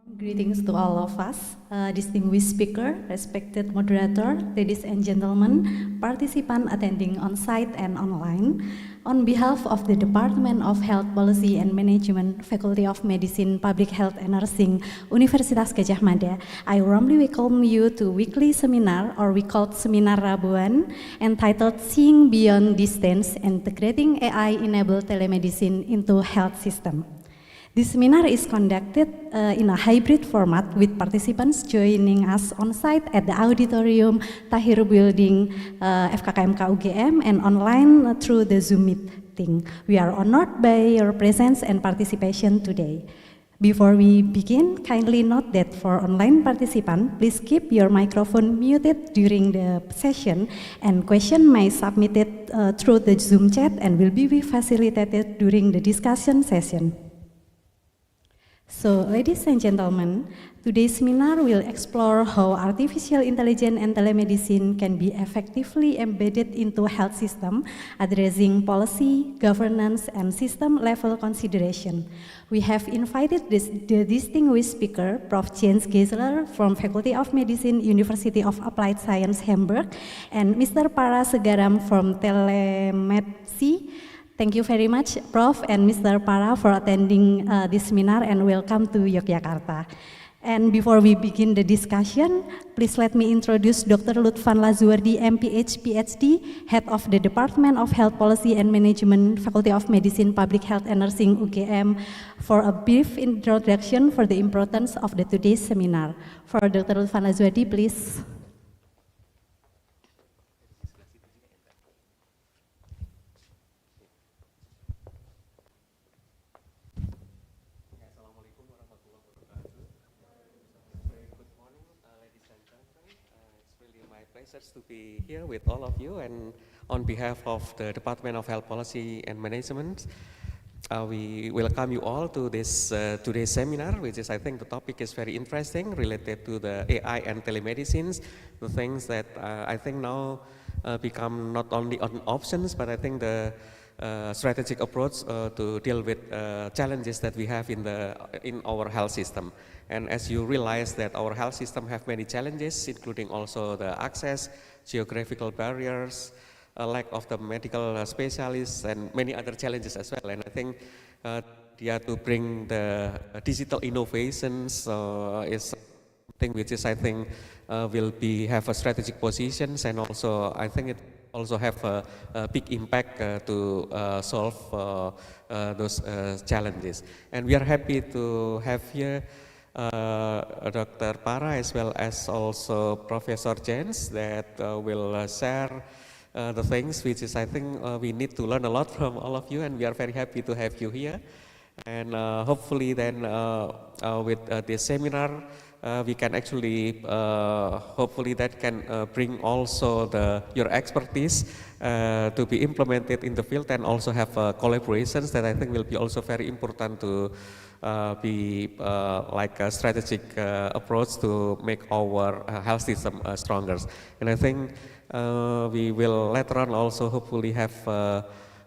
Greetings to all of us, distinguished speaker, respected moderator, ladies and gentlemen, participants attending on-site and online. On behalf of the Department of Health Policy and Management, Faculty of Medicine, Public Health and Nursing, Universitas Gadjah Mada, I warmly welcome you to weekly seminar, or we call Seminar Rabuan, entitled Seeing Beyond Distance, Integrating AI-Enabled Telemedicine into Health System. This seminar is conducted in a hybrid format with participants joining us on site at the auditorium Tahir Building FKKMK UGM and online through the Zoom meeting. We are honored by your presence and participation today. Before we begin, kindly note that for online participants, please keep your microphone muted during the session, and questions may be submitted through the Zoom chat and will be facilitated during the discussion session. So, ladies and gentlemen, today's seminar will explore how artificial intelligence and telemedicine can be effectively embedded into health system, addressing policy, governance, and system-level consideration. We have invited the distinguished speaker, Prof. Jens Geisler from Faculty of Medicine, University of Applied Science, Hamburg, and Mr. Para Segaram from Telemedicine. Thank you very much, Prof. and Mr. Para, for attending this seminar, and welcome to Yogyakarta. And before we begin the discussion, please let me introduce Dr. Lutfan Lazuardi, MPH, PhD, Head of the Department of Health Policy and Management, Faculty of Medicine, Public Health and Nursing, UGM, for a brief introduction for the importance of today's seminar. For Dr. Lutfan Lazuardi, please. To be here with all of you, and on behalf of the Department of Health Policy and Management, we welcome you all to this today's seminar, which is, I think, the topic is very interesting, related to the AI and telemedicines, the things that I think now become not only options, but I think the strategic approach to deal with challenges that we have in our health system. And as you realize that our health system have many challenges, including also the access, geographical barriers, lack of the medical specialists, and many other challenges as well. And I think to bring the digital innovations is something which is, I think, will have a strategic positions, and also I think it also have a big impact to solve those challenges. And we are happy to have here Dr. Para, as well as also Professor Jens, that will share the things which is, I think, we need to learn a lot from all of you, and we are very happy to have you here. And hopefully then with this seminar, we can actually, hopefully that can bring also your expertise to be implemented in the field, and also have collaborations that I think will be also very important to be like a strategic approach to make our health system stronger. And I think we will later on also hopefully have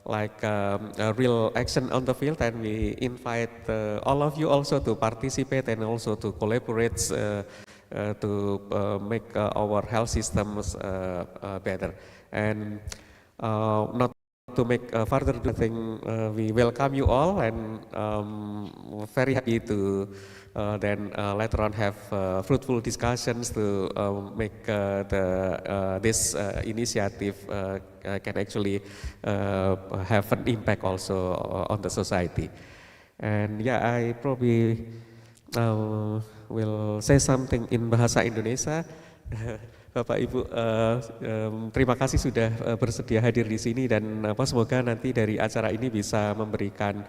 like a real action on the field, and we invite all of you also to participate and also to collaborate to make our health systems better. And not to make further ado, I think we welcome you all, and very happy to then later on have fruitful discussions to make this initiative can actually have an impact also on the society. And yeah, I probably will say something in bahasa Indonesia. Bapak Ibu, terima kasih sudah bersedia hadir di sini, dan semoga nanti dari acara ini bisa memberikan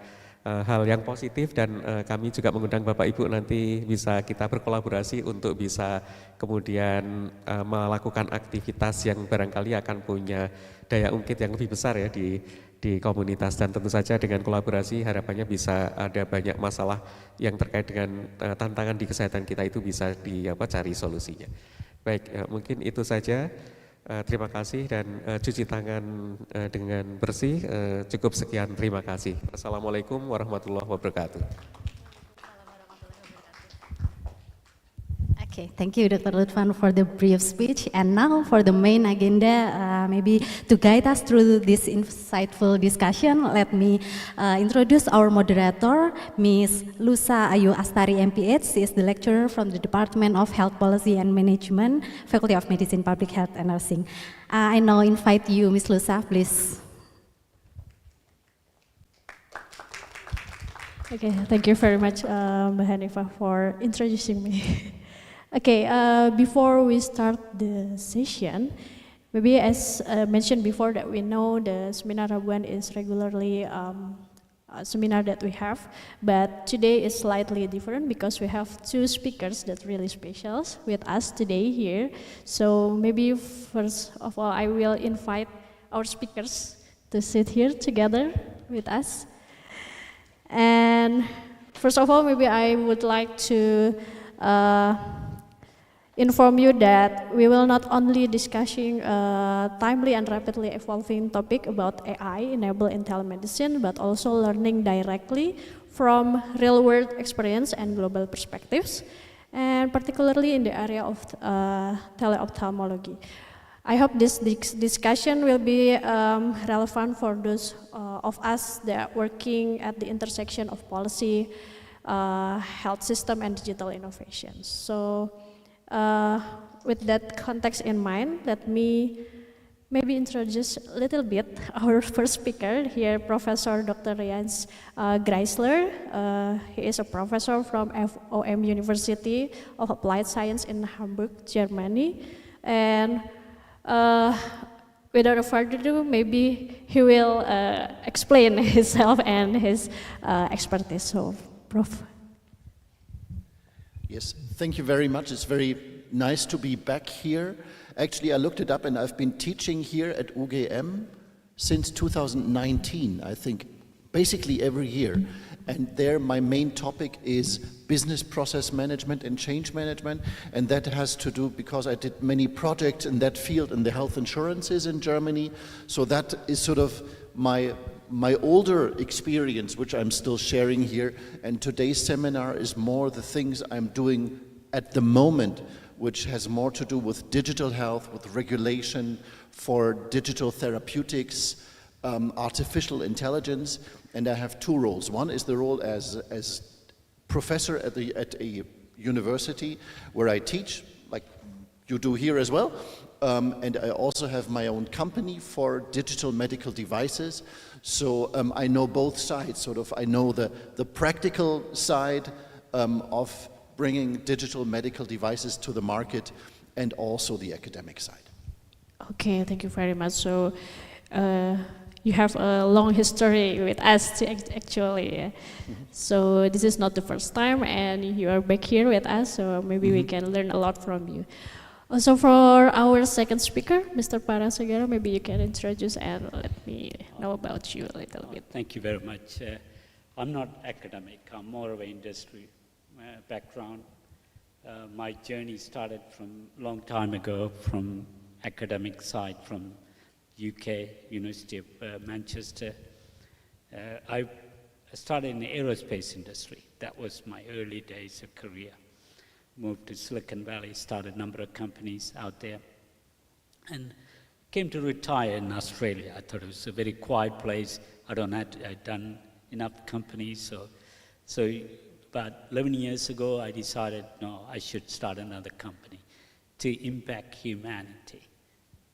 hal yang positif, dan kami juga mengundang Bapak Ibu nanti bisa kita berkolaborasi untuk bisa kemudian melakukan aktivitas yang barangkali akan punya daya ungkit yang lebih besar ya di komunitas, dan tentu saja dengan kolaborasi harapannya bisa ada banyak masalah yang terkait dengan tantangan di kesehatan kita itu bisa cari solusinya. Baik, mungkin itu saja. Terima kasih, dan cuci tangan dengan bersih. Cukup sekian, terima kasih. Assalamualaikum warahmatullahi wabarakatuh. Okay, thank you, Dr. Lutfan, for the brief speech. And now for the main agenda, maybe to guide us through this insightful discussion, let me introduce our moderator, Ms. Lusa Ayu Astari, MPH. She is the lecturer from the Department of Health Policy and Management, Faculty of Medicine, Public Health and Nursing. I now invite you, Ms. Lusa, please. Okay, thank you very much, Mbak Hanifah, for introducing me. Okay, before we start the session, maybe as mentioned before that we know the seminar Rabuan is regularly a seminar that we have, but today is slightly different because we have two speakers that really special with us today here. So maybe first of all, I will invite our speakers to sit here together with us. And first of all, maybe I would like to inform you that we will not only discussing a timely and rapidly evolving topic about AI enabled in telemedicine, but also learning directly from real-world experience and global perspectives, and particularly in the area of teleophthalmology. I hope this discussion will be relevant for those of us that are working at the intersection of policy, health system, and digital innovations. So, with that context in mind, let me maybe introduce a little bit our first speaker here, Professor Dr. Jens Greisler. He is a professor from FOM University of Applied Science in Hamburg, Germany. And without further ado, maybe he will explain himself and his expertise. So, Prof. Yes, thank you very much. It's very nice to be back here. Actually, I looked it up and I've been teaching here at UGM since 2019, I think, basically every year. And there my main topic is business process management and change management. And that has to do because I did many projects in that field in the health insurances in Germany. So that is sort of my older experience, which I'm still sharing here, and today's seminar is more the things I'm doing at the moment, which has more to do with digital health, with regulation for digital therapeutics, artificial intelligence, and I have two roles. One is the role as professor at a university where I teach, like you do here as well, and I also have my own company for digital medical devices. So I know both sides, sort of. I know the practical side of bringing digital medical devices to the market and also the academic side. Okay, thank you very much. So you have a long history with us actually. So this is not the first time and you are back here with us, so maybe we can learn a lot from you. Also for our second speaker, Mr. Parasagara, maybe you can introduce and let me know about you a little bit. Thank you very much. I'm not academic, I'm more of an industry background. My journey started from a long time ago from academic side, from UK, University of Manchester. I started in the aerospace industry. That was my early days of career. Moved to Silicon Valley, started a number of companies out there, and came to retire in Australia. I thought it was a very quiet place. I'd done enough companies, so about 11 years ago, I decided, no, I should start another company to impact humanity.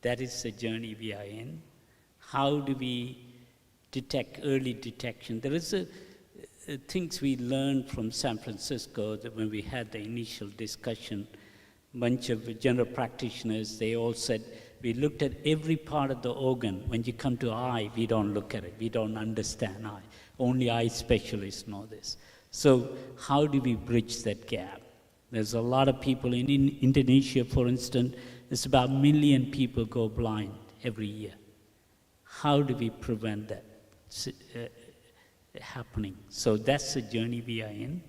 That is the journey we are in. How do we detect early detection? There is things we learned from San Francisco that when we had the initial discussion, a bunch of general practitioners, they all said, we looked at every part of the organ. When you come to eye, we don't look at it. We don't understand eye. Only eye specialists know this. So how do we bridge that gap? There's a lot of people in Indonesia, for instance, there's about 1 million people go blind every year. How do we prevent that happening? So that's the journey we are in.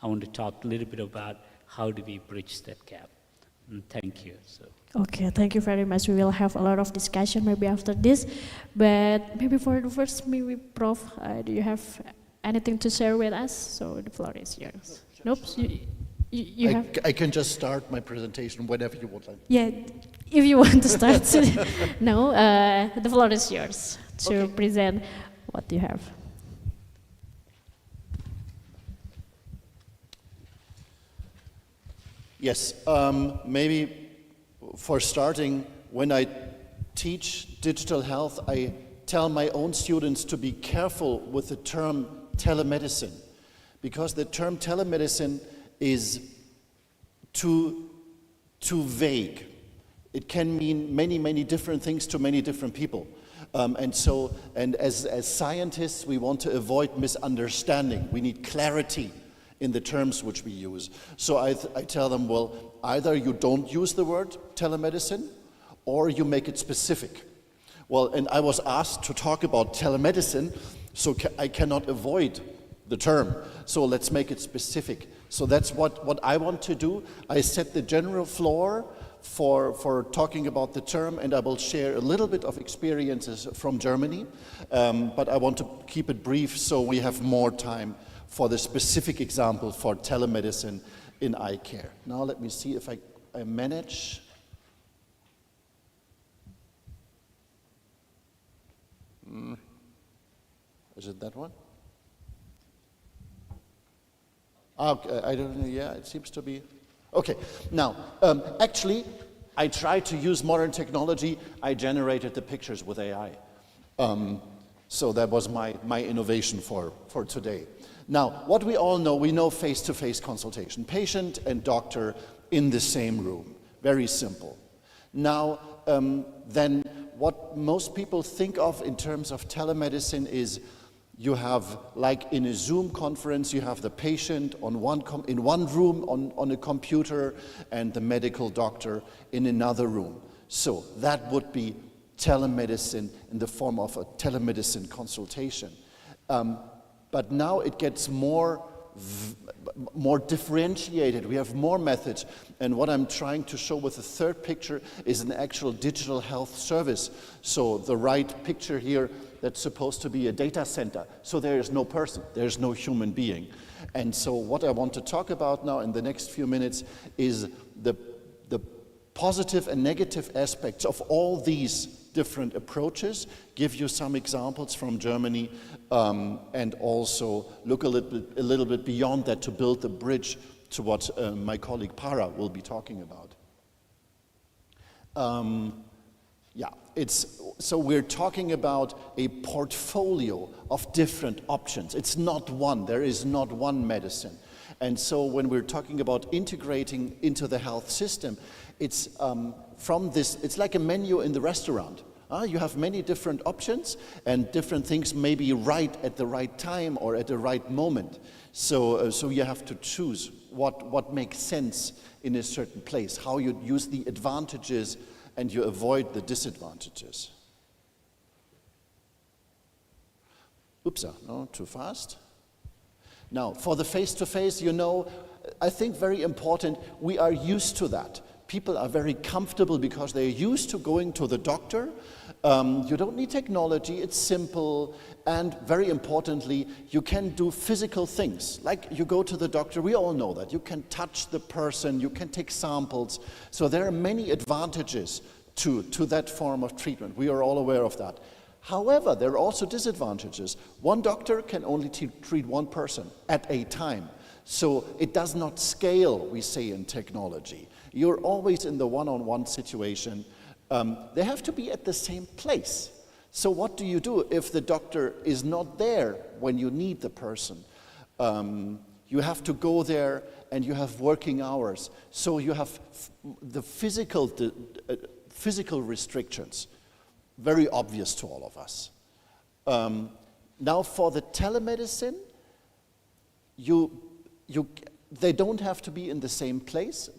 I want to talk a little bit about how do we bridge that gap. And thank you. Okay, thank you very much. We will have a lot of discussion maybe after this, but maybe for the first, maybe Prof, do you have anything to share with us? So the floor is yours. Nope. You have... I can just start my presentation whenever you would like. Yeah, if you want to start. No, the floor is yours to present what you have. Yes, maybe for starting, when I teach digital health, I tell my own students to be careful with the term telemedicine, because the term telemedicine is too vague. It can mean many different things to many different people. And as scientists, we want to avoid misunderstanding. We need clarity in the terms which we use. So I tell them, well, either you don't use the word telemedicine, or you make it specific. Well, and I was asked to talk about telemedicine, so I cannot avoid the term. So let's make it specific. So that's what I want to do. I set the general floor for talking about the term, and I will share a little bit of experiences from Germany, but I want to keep it brief so we have more time for the specific example for telemedicine in eye care. Now let me see if I manage. Is it that one? Okay, I don't know, yeah, it seems to be. Okay, now, actually, I tried to use modern technology. I generated the pictures with AI. So that was my innovation for today. Now, what we all know, we know face-to-face consultation. Patient and doctor in the same room. Very simple. Now, then what most people think of in terms of telemedicine is you have, like in a Zoom conference, you have the patient in one room on a computer and the medical doctor in another room. So that would be telemedicine in the form of a telemedicine consultation. But now it gets more differentiated. We have more methods. And what I'm trying to show with the third picture is an actual digital health service. So the right picture here, that's supposed to be a data center. So there is no person, there's no human being. And so what I want to talk about now in the next few minutes is the positive and negative aspects of all these different approaches, give you some examples from Germany, and also look a little bit beyond that to build the bridge to what my colleague Para will be talking about. So we're talking about a portfolio of different options. It's not one, there is not one medicine. And so when we're talking about integrating into the health system, it's it's like a menu in the restaurant. You have many different options, and different things may be right at the right time or at the right moment. So you have to choose what makes sense in a certain place, how you use the advantages and you avoid the disadvantages. Oops, no, too fast. Now, for the face-to-face, I think very important, we are used to that. People are very comfortable because they're used to going to the doctor. You don't need technology, it's simple, and very importantly, you can do physical things. Like you go to the doctor, we all know that. You can touch the person, you can take samples. So there are many advantages to that form of treatment. We are all aware of that. However, there are also disadvantages. One doctor can only treat one person at a time. So it does not scale, we say in technology. You're always in the one-on-one situation. They have to be at the same place. So what do you do if the doctor is not there when you need the person? You have to go there and you have working hours. So you have the physical restrictions, very obvious to all of us. Now for the telemedicine, they don't have to be in the same place.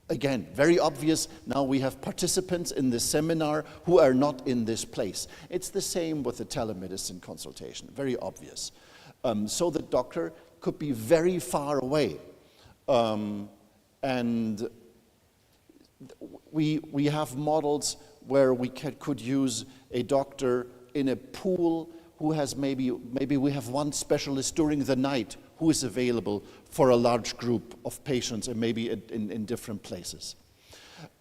Again, very obvious. Now we have participants in this seminar who are not in this place. It's the same with the telemedicine consultation, very obvious. So the doctor could be very far away. And we have models where we could use a doctor in a pool who has maybe we have one specialist during the night who is available for a large group of patients and maybe in different places.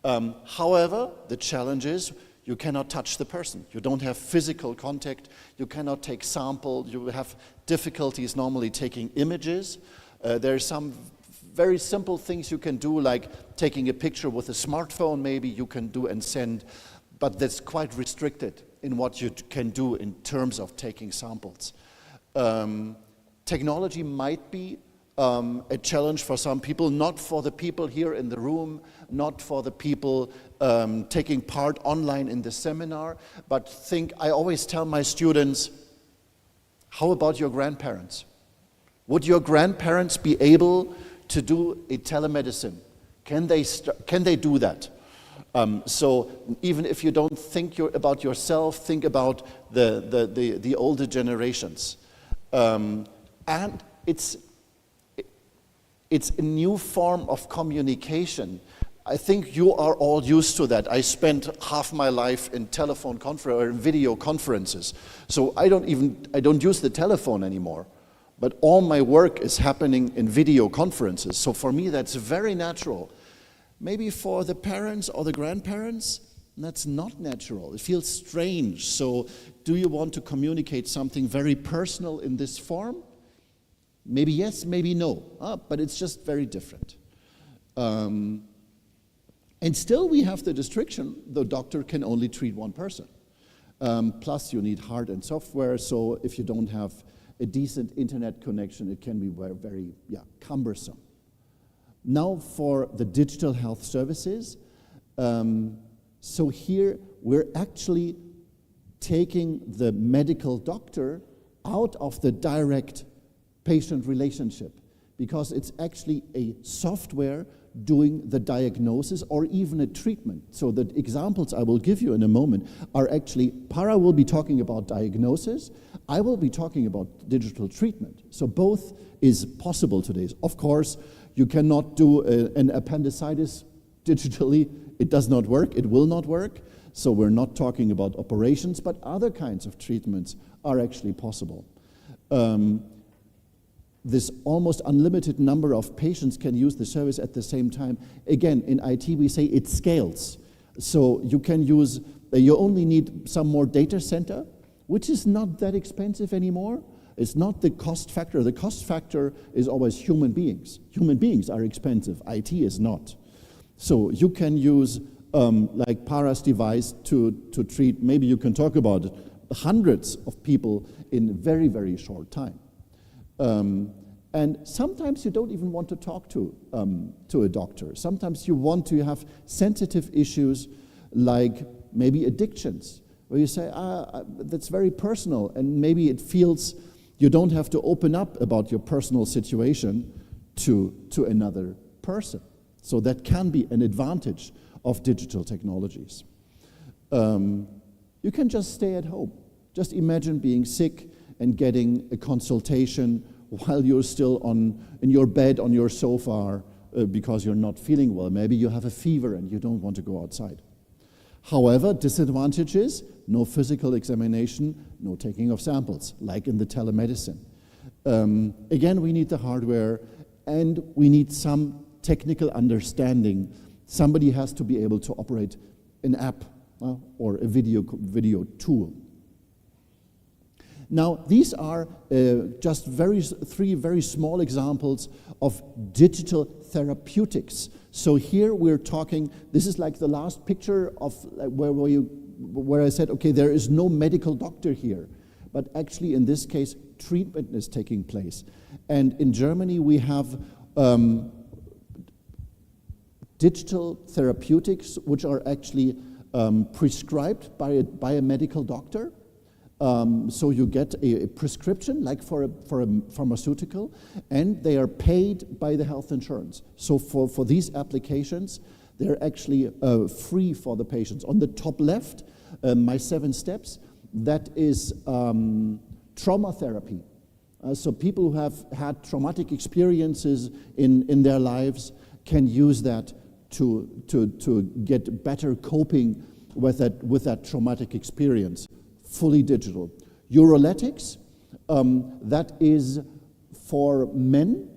However, the challenge is you cannot touch the person. You don't have physical contact. You cannot take sample. You have difficulties normally taking images. There are some very simple things you can do, like taking a picture with a smartphone maybe you can do and send, but that's quite restricted in what you can do in terms of taking samples. Technology might be a challenge for some people, not for the people here in the room, not for the people taking part online in the seminar, but I always tell my students, how about your grandparents? Would your grandparents be able to do a telemedicine? Can they do that? So even if you don't think about yourself, think about the older generations. And it's a new form of communication. I think you are all used to that. I spent half my life in telephone conference or video conferences. So I don't use the telephone anymore. But all my work is happening in video conferences. So for me, that's very natural. Maybe for the parents or the grandparents, that's not natural. It feels strange. So do you want to communicate something very personal in this form? Maybe yes, maybe no. But it's just very different. And still we have the restriction, the doctor can only treat one person. Plus you need hard and software, so if you don't have a decent internet connection, it can be very cumbersome. Now for the digital health services, so here we're actually taking the medical doctor out of the direct patient relationship, because it's actually a software doing the diagnosis or even a treatment. So the examples I will give you in a moment are actually, Para will be talking about diagnosis, I will be talking about digital treatment. So both is possible today. Of course, you cannot do an appendicitis digitally. It does not work, it will not work. So we're not talking about operations, but other kinds of treatments are actually possible. This almost unlimited number of patients can use the service at the same time. Again, in IT we say it scales. So you can use, you only need some more data center, which is not that expensive anymore. It's not the cost factor. The cost factor is always human beings. Human beings are expensive, IT is not. So you can use like Para's device to treat, maybe you can talk about it, hundreds of people in very, very short time. And sometimes you don't even want to talk to a doctor. Sometimes you want to have sensitive issues like maybe addictions, where you say, that's very personal, and maybe it feels you don't have to open up about your personal situation to another person. So that can be an advantage of digital technologies. You can just stay at home. Just imagine being sick and getting a consultation while you're still in your bed on your sofa because you're not feeling well. Maybe you have a fever and you don't want to go outside. However, disadvantages, no physical examination, no taking of samples, like in the telemedicine. Again, we need the hardware and we need some technical understanding. Somebody has to be able to operate an app or a video tool. Now, these are just three very small examples of digital therapeutics. So here we're talking, this is like the last picture of where I said, okay, there is no medical doctor here. But actually, in this case, treatment is taking place. And in Germany, we have digital therapeutics, which are actually prescribed by a medical doctor. So you get a prescription, like for a pharmaceutical, and they are paid by the health insurance. So for these applications, they're actually free for the patients. On the top left, my 7 steps, that is trauma therapy. So people who have had traumatic experiences in their lives can use that to get better coping with that traumatic experience. Fully digital. Uroletics, that is for men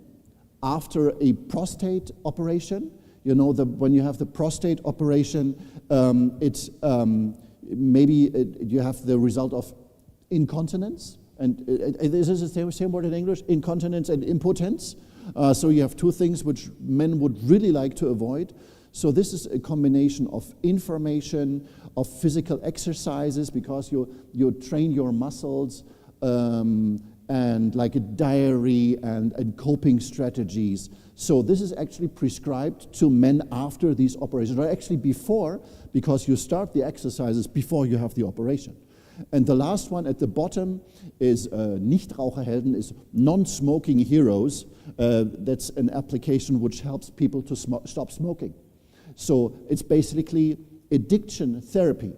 after a prostate operation. You know, when you have the prostate operation, you have the result of incontinence, and this is the same word in English, incontinence and impotence. So you have two things which men would really like to avoid. So this is a combination of information, of physical exercises, because you train your muscles, and like a diary and coping strategies. So this is actually prescribed to men after these operations, or actually before, because you start the exercises before you have the operation. And the last one at the bottom is Nichtraucherhelden, is non-smoking heroes. That's an application which helps people to stop smoking. So it's basically addiction therapy.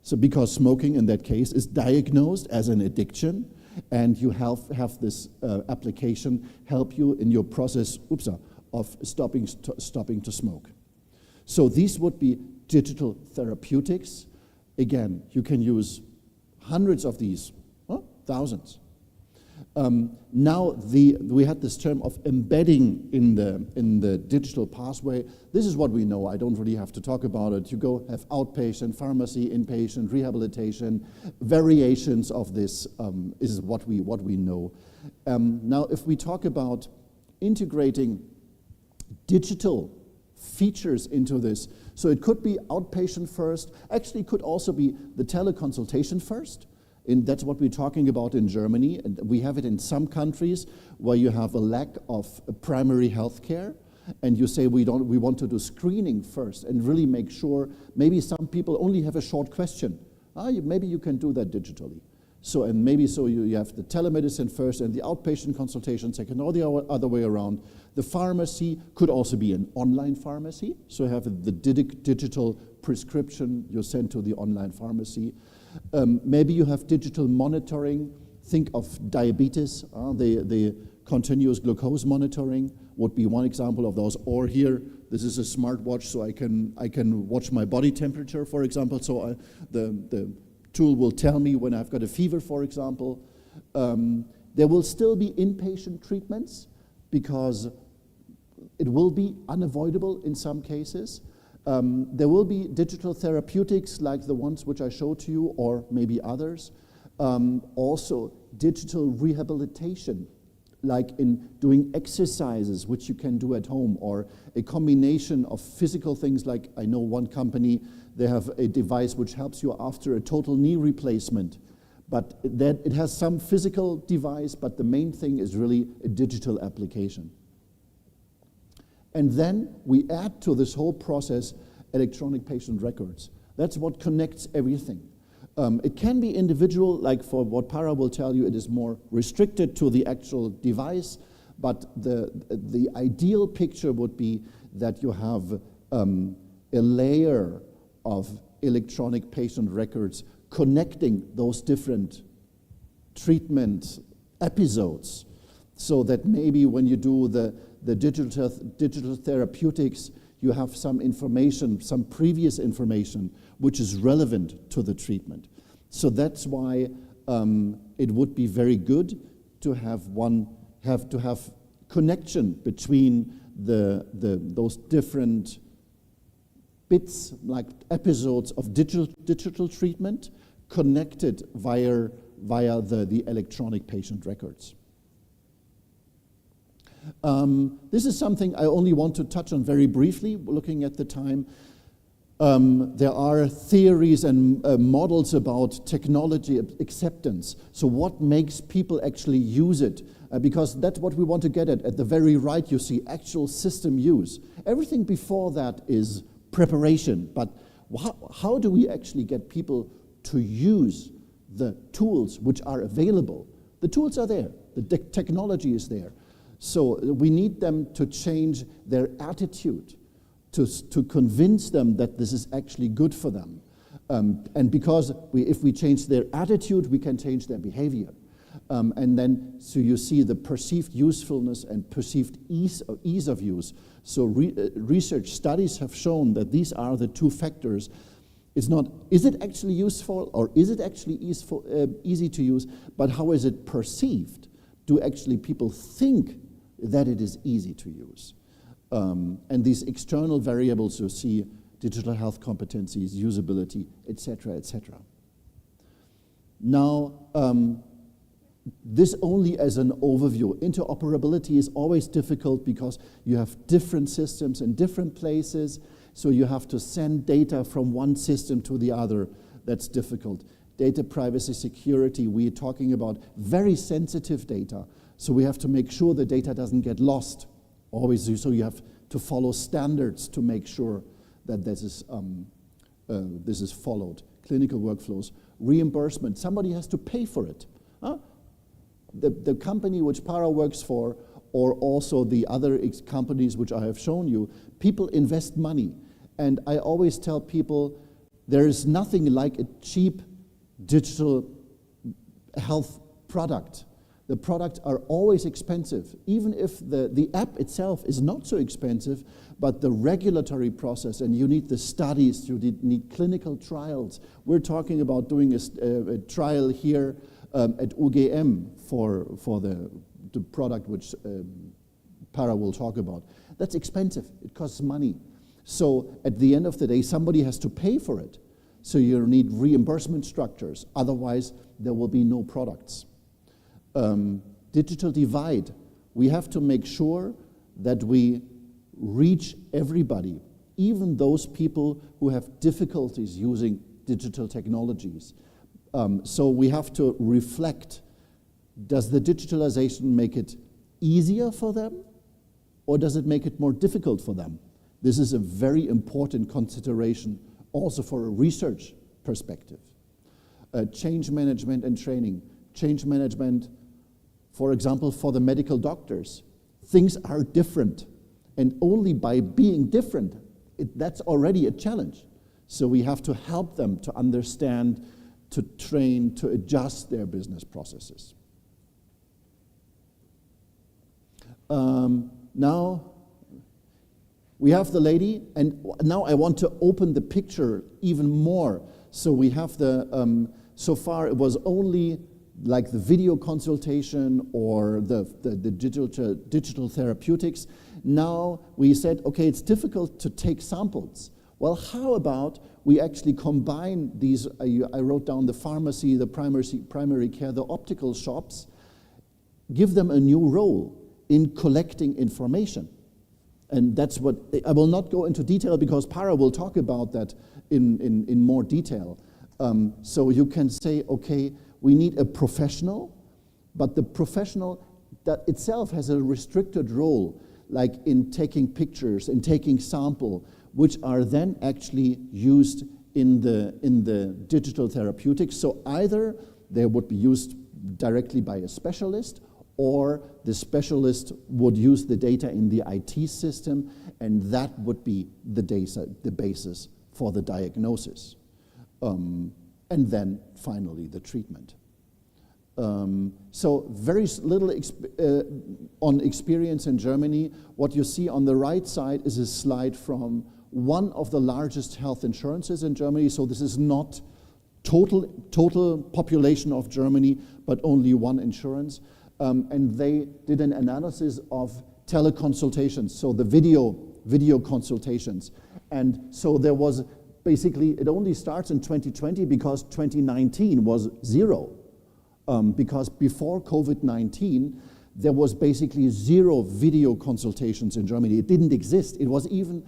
So because smoking in that case is diagnosed as an addiction, and you have this application help you in your process of stopping to smoke. So these would be digital therapeutics. Again, you can use hundreds of these, thousands. Now we had this term of embedding in the digital pathway. This is what we know. I don't really have to talk about it. You go have outpatient, pharmacy, inpatient, rehabilitation. Variations of this is what we know. Now, if we talk about integrating digital features into this, so it could be outpatient first. Actually, it could also be the teleconsultation first. And that's what we're talking about in Germany, and we have it in some countries where you have a lack of primary health care, and you say we want to do screening first and really make sure. Maybe some people only have a short question. Maybe you can do that digitally. So you have the telemedicine first and the outpatient consultation second, or the other way around. The pharmacy could also be an online pharmacy, so you have the digital prescription you send to the online pharmacy. Maybe you have digital monitoring. Think of diabetes. The continuous glucose monitoring would be one example of those. Or here, this is a smartwatch, so I can watch my body temperature, for example. So the tool will tell me when I've got a fever, for example. There will still be inpatient treatments because it will be unavoidable in some cases. There will be digital therapeutics like the ones which I showed to you, or maybe others. Also digital rehabilitation, like in doing exercises which you can do at home, or a combination of physical things, like I know one company, they have a device which helps you after a total knee replacement. But that it has some physical device, but the main thing is really a digital application. And then we add to this whole process electronic patient records. That's what connects everything. It can be individual, like for what Para will tell you, it is more restricted to the actual device, but the ideal picture would be that you have a layer of electronic patient records connecting those different treatment episodes, so that maybe when you do the digital therapeutics, you have some information, some previous information, which is relevant to the treatment. So that's why it would be very good to have connection between those different bits, like episodes of digital treatment, connected via the electronic patient records. This is something I only want to touch on very briefly, looking at the time. There are theories and models about technology acceptance. So what makes people actually use it? Because that's what we want to get at. At the very right, you see actual system use. Everything before that is preparation. But how do we actually get people to use the tools which are available? The tools are there. The technology is there. So we need them to change their attitude, to convince them that this is actually good for them. And because if we change their attitude, we can change their behavior. And then, so you see the perceived usefulness and perceived ease of use. So research studies have shown that these are the two factors. It's not, is it actually useful or is it actually easy to use, but how is it perceived? do actually people think that it is easy to use? And these external variables you see, digital health competencies, usability, etc., etc. Now, this only as an overview. Interoperability is always difficult because you have different systems in different places, so you have to send data from one system to the other. That's difficult. Data privacy security, we're talking about very sensitive data, so we have to make sure the data doesn't get lost. Always, so you have to follow standards to make sure that this is followed. Clinical workflows, reimbursement, somebody has to pay for it. Huh? The company which Para works for, or also the other companies which I have shown you, people invest money. And I always tell people, there is nothing like a cheap digital health product. The products are always expensive, even if the app itself is not so expensive, but the regulatory process, and you need the studies, you need clinical trials. We're talking about doing a trial here at UGM for the product which Para will talk about. That's expensive, it costs money. So at the end of the day, somebody has to pay for it. So you need reimbursement structures, otherwise there will be no products. Digital divide, we have to make sure that we reach everybody, even those people who have difficulties using digital technologies. So we have to reflect, does the digitalization make it easier for them, or does it make it more difficult for them? This is a very important consideration also for a research perspective. Change management and training. Change management, for example, for the medical doctors. Things are different, and only by being different, that's already a challenge. So we have to help them to understand, to train, to adjust their business processes. Now, we have the lady, and now I want to open the picture even more. So we have the, so far it was only like the video consultation or the digital therapeutics. Now we said, okay, it's difficult to take samples. Well, how about we actually combine these, I wrote down the pharmacy, the primary care, the optical shops, give them a new role in collecting information. And that's what, I will not go into detail because Para will talk about that in more detail. So you can say, okay, we need a professional, but the professional that itself has a restricted role, like in taking pictures and taking sample, which are then actually used in the digital therapeutics. So either they would be used directly by a specialist, or the specialist would use the data in the IT system, and that would be the basis for the diagnosis. And then finally the treatment. So very little on experience in Germany. What you see on the right side is a slide from one of the largest health insurances in Germany. So this is not total population of Germany, but only one insurance. And they did an analysis of teleconsultations, so the video consultations. And so there was basically, it only starts in 2020 because 2019 was zero. Because before COVID-19, there was basically zero video consultations in Germany. It didn't exist. It was even,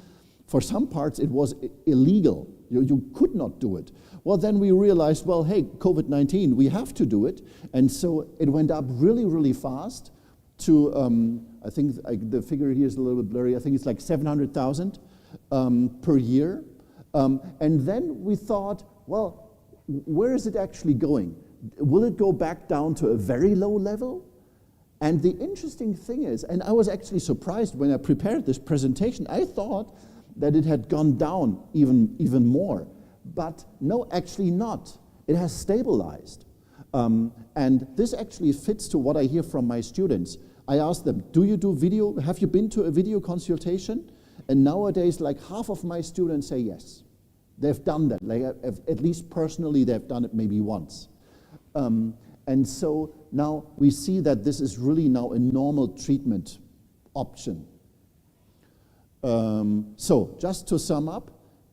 for some parts, it was illegal. You could not do it. Well, then we realized, well, hey, COVID-19, we have to do it. And so it went up really, really fast to, I think the figure here is a little bit blurry. I think it's like 700,000 per year. And then we thought, well, where is it actually going? Will it go back down to a very low level? And the interesting thing is, and I was actually surprised when I prepared this presentation, I thought that it had gone down even more. But no, actually not. It has stabilized. And this actually fits to what I hear from my students. I ask them, do you do video? Have you been to a video consultation? And nowadays, like half of my students say yes. They've done that. Like, at least personally, they've done it maybe once. And so now we see that this is really now a normal treatment option. So just to sum up,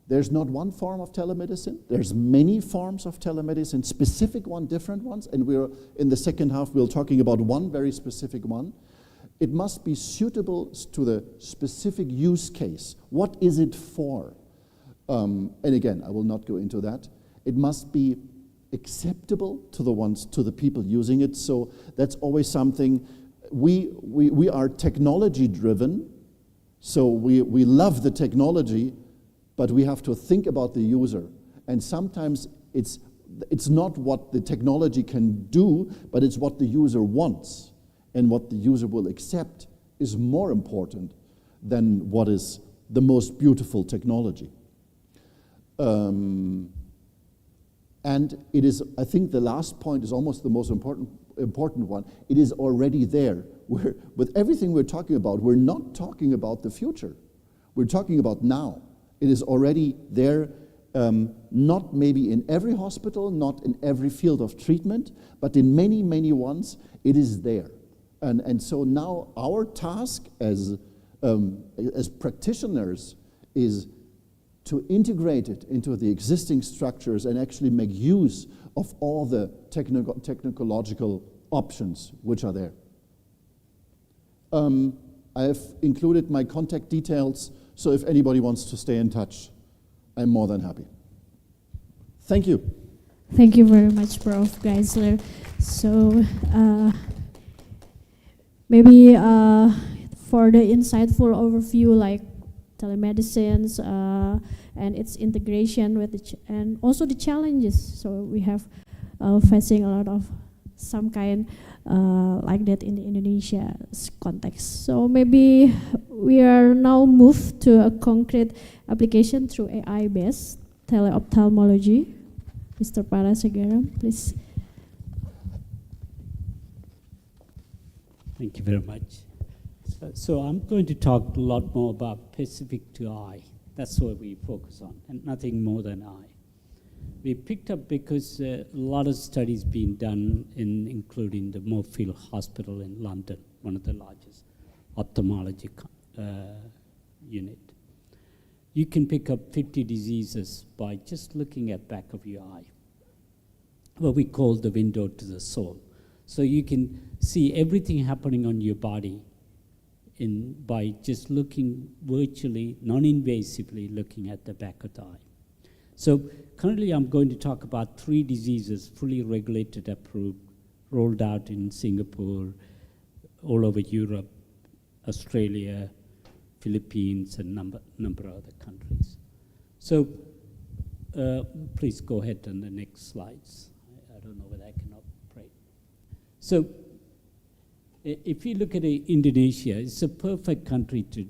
there's not one form of telemedicine. There's many forms of telemedicine, specific one, different ones, and we're in the second half, we're talking about one very specific one. It must be suitable to the specific use case. What is it for? And again, I will not go into that. It must be acceptable to the people using it. So that's always something. We are technology driven, so we love the technology, but we have to think about the user. And sometimes it's not what the technology can do, but it's what the user wants. And what the user will accept is more important than what is the most beautiful technology. And it is, I think the last point is almost the most important one. It is already there. With everything we're talking about, we're not talking about the future. We're talking about now. It is already there, not maybe in every hospital, not in every field of treatment, but in many, many ones, it is there. And so now our task as practitioners is to integrate it into the existing structures and actually make use of all the technological options which are there. I have included my contact details, so if anybody wants to stay in touch, I'm more than happy. Thank you. Thank you very much, Prof. Geisler. So maybe for the insightful overview, like telemedicine and its integration with and also the challenges. So we have facing a lot of some kind like that in the Indonesia's context. So maybe we are now moved to a concrete application through AI-based teleophthalmology. Mr. Parasegaram, please. Thank you very much. So I'm going to talk a lot more about specific to eye. That's what we focus on, and nothing more than eye. We picked up because a lot of studies being done, including the Moorfield Hospital in London, one of the largest ophthalmology unit. You can pick up 50 diseases by just looking at back of your eye, what we call the window to the soul. So you can see everything happening on your body by just looking virtually, non-invasively looking at the back of the eye. So currently I'm going to talk about 3 diseases fully regulated, approved, rolled out in Singapore, all over Europe, Australia, Philippines, and number of other countries. So please go ahead on the next slides. I don't know whether I can operate. So if you look at Indonesia, it's a perfect country to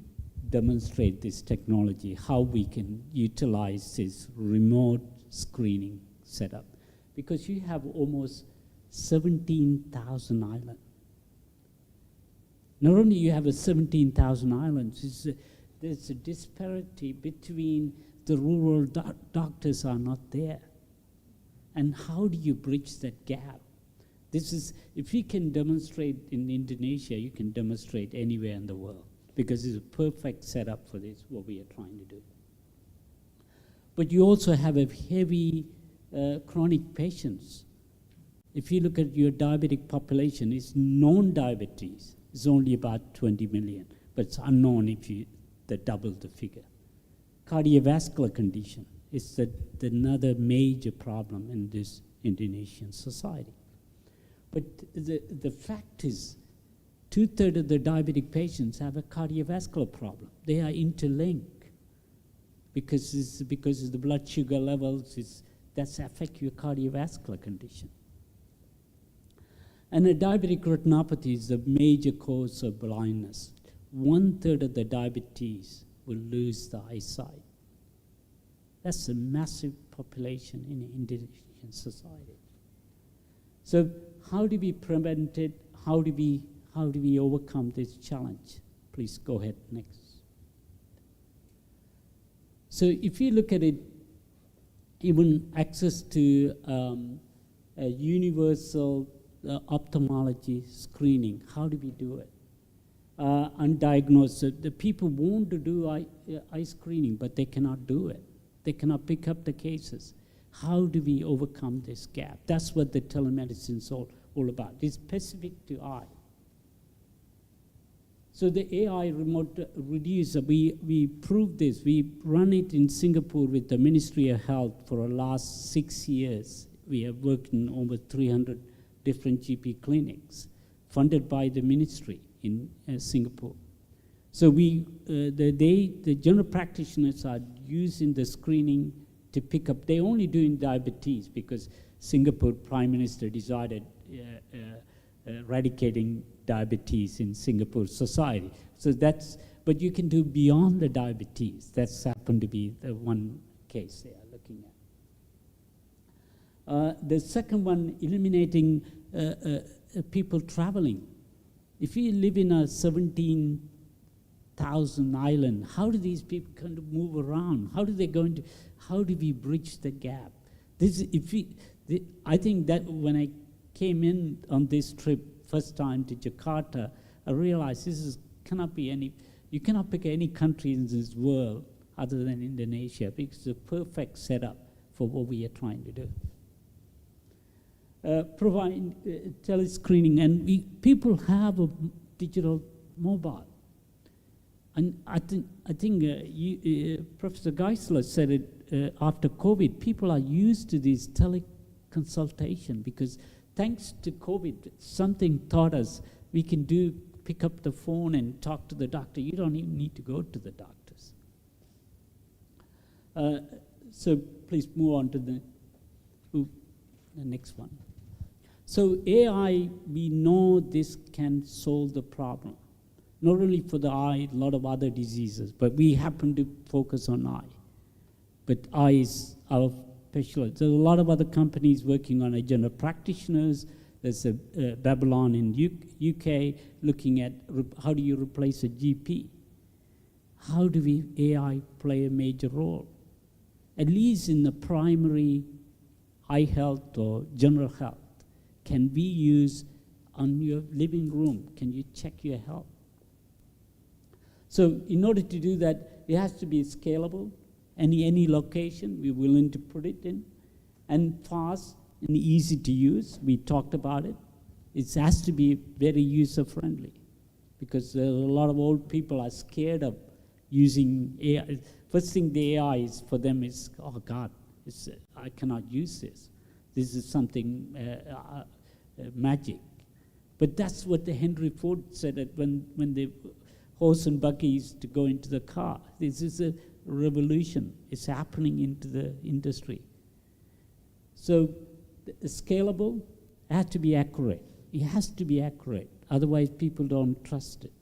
demonstrate this technology, how we can utilize this remote screening setup. Because you have almost 17,000 islands. Not only you have 17,000 islands, there's a disparity between the rural doctors are not there. And how do you bridge that gap? This is, if you can demonstrate in Indonesia, you can demonstrate anywhere in the world, because it's a perfect setup for this, what we are trying to do. But you also have a heavy chronic patients. If you look at your diabetic population, it's known diabetes. It's only about 20 million, but it's unknown if you double the figure. Cardiovascular condition is another major problem in this Indonesian society. But the fact is, 2/3 of the diabetic patients have a cardiovascular problem. They are interlinked because of the blood sugar levels that affect your cardiovascular condition. And a diabetic retinopathy is a major cause of blindness. 1/3 of the diabetes will lose the eyesight. That's a massive population in the Indonesian society. So how do we prevent it? How do we overcome this challenge? Please go ahead, next. So if you look at it, even access to a universal the ophthalmology screening. How do we do it? Undiagnosed, the people want to do eye screening, but they cannot do it. They cannot pick up the cases. How do we overcome this gap? That's what the telemedicine is all about. It's specific to eye. So the AI remote reducer, we proved this. We run it in Singapore with the Ministry of Health for the last 6 years. We have worked in over 300 different GP clinics, funded by the ministry in Singapore. So the general practitioners are using the screening to pick up. They only do in diabetes because Singapore Prime Minister decided eradicating diabetes in Singapore society. So but you can do beyond the diabetes. That's happened to be the one case they are looking at. The second one, eliminating people traveling. If you live in a 17,000 island, how do these people kind of move around? How do we bridge the gap? I think that when I came in on this trip first time to Jakarta, I realized you cannot pick any country in this world other than Indonesia because it's a perfect setup for what we are trying to do. Provide telescreening, and people have a digital mobile. And I think Professor Geisler said it after COVID, people are used to this teleconsultation because thanks to COVID, something taught us we can pick up the phone and talk to the doctor. You don't even need to go to the doctors. So please move on to the next one. So AI, we know this can solve the problem, not only for the eye, a lot of other diseases, but we happen to focus on eye. But eye is our specialist. There's a lot of other companies working on general practitioners. There's a Babylon in UK looking at how do you replace a GP? How do AI play a major role? At least in the primary eye health or general health. Can we use on your living room? Can you check your health? So in order to do that, it has to be scalable. Any location, we're willing to put it in. And fast and easy to use. We talked about it. It has to be very user-friendly because a lot of old people are scared of using AI. First thing the AI is for them is, oh God, I cannot use this. This is something magic. But that's what the Henry Ford said when the horse and buggy used to go into the car. This is a revolution. It's happening into the industry. So scalable, it has to be accurate. It has to be accurate. Otherwise, people don't trust it.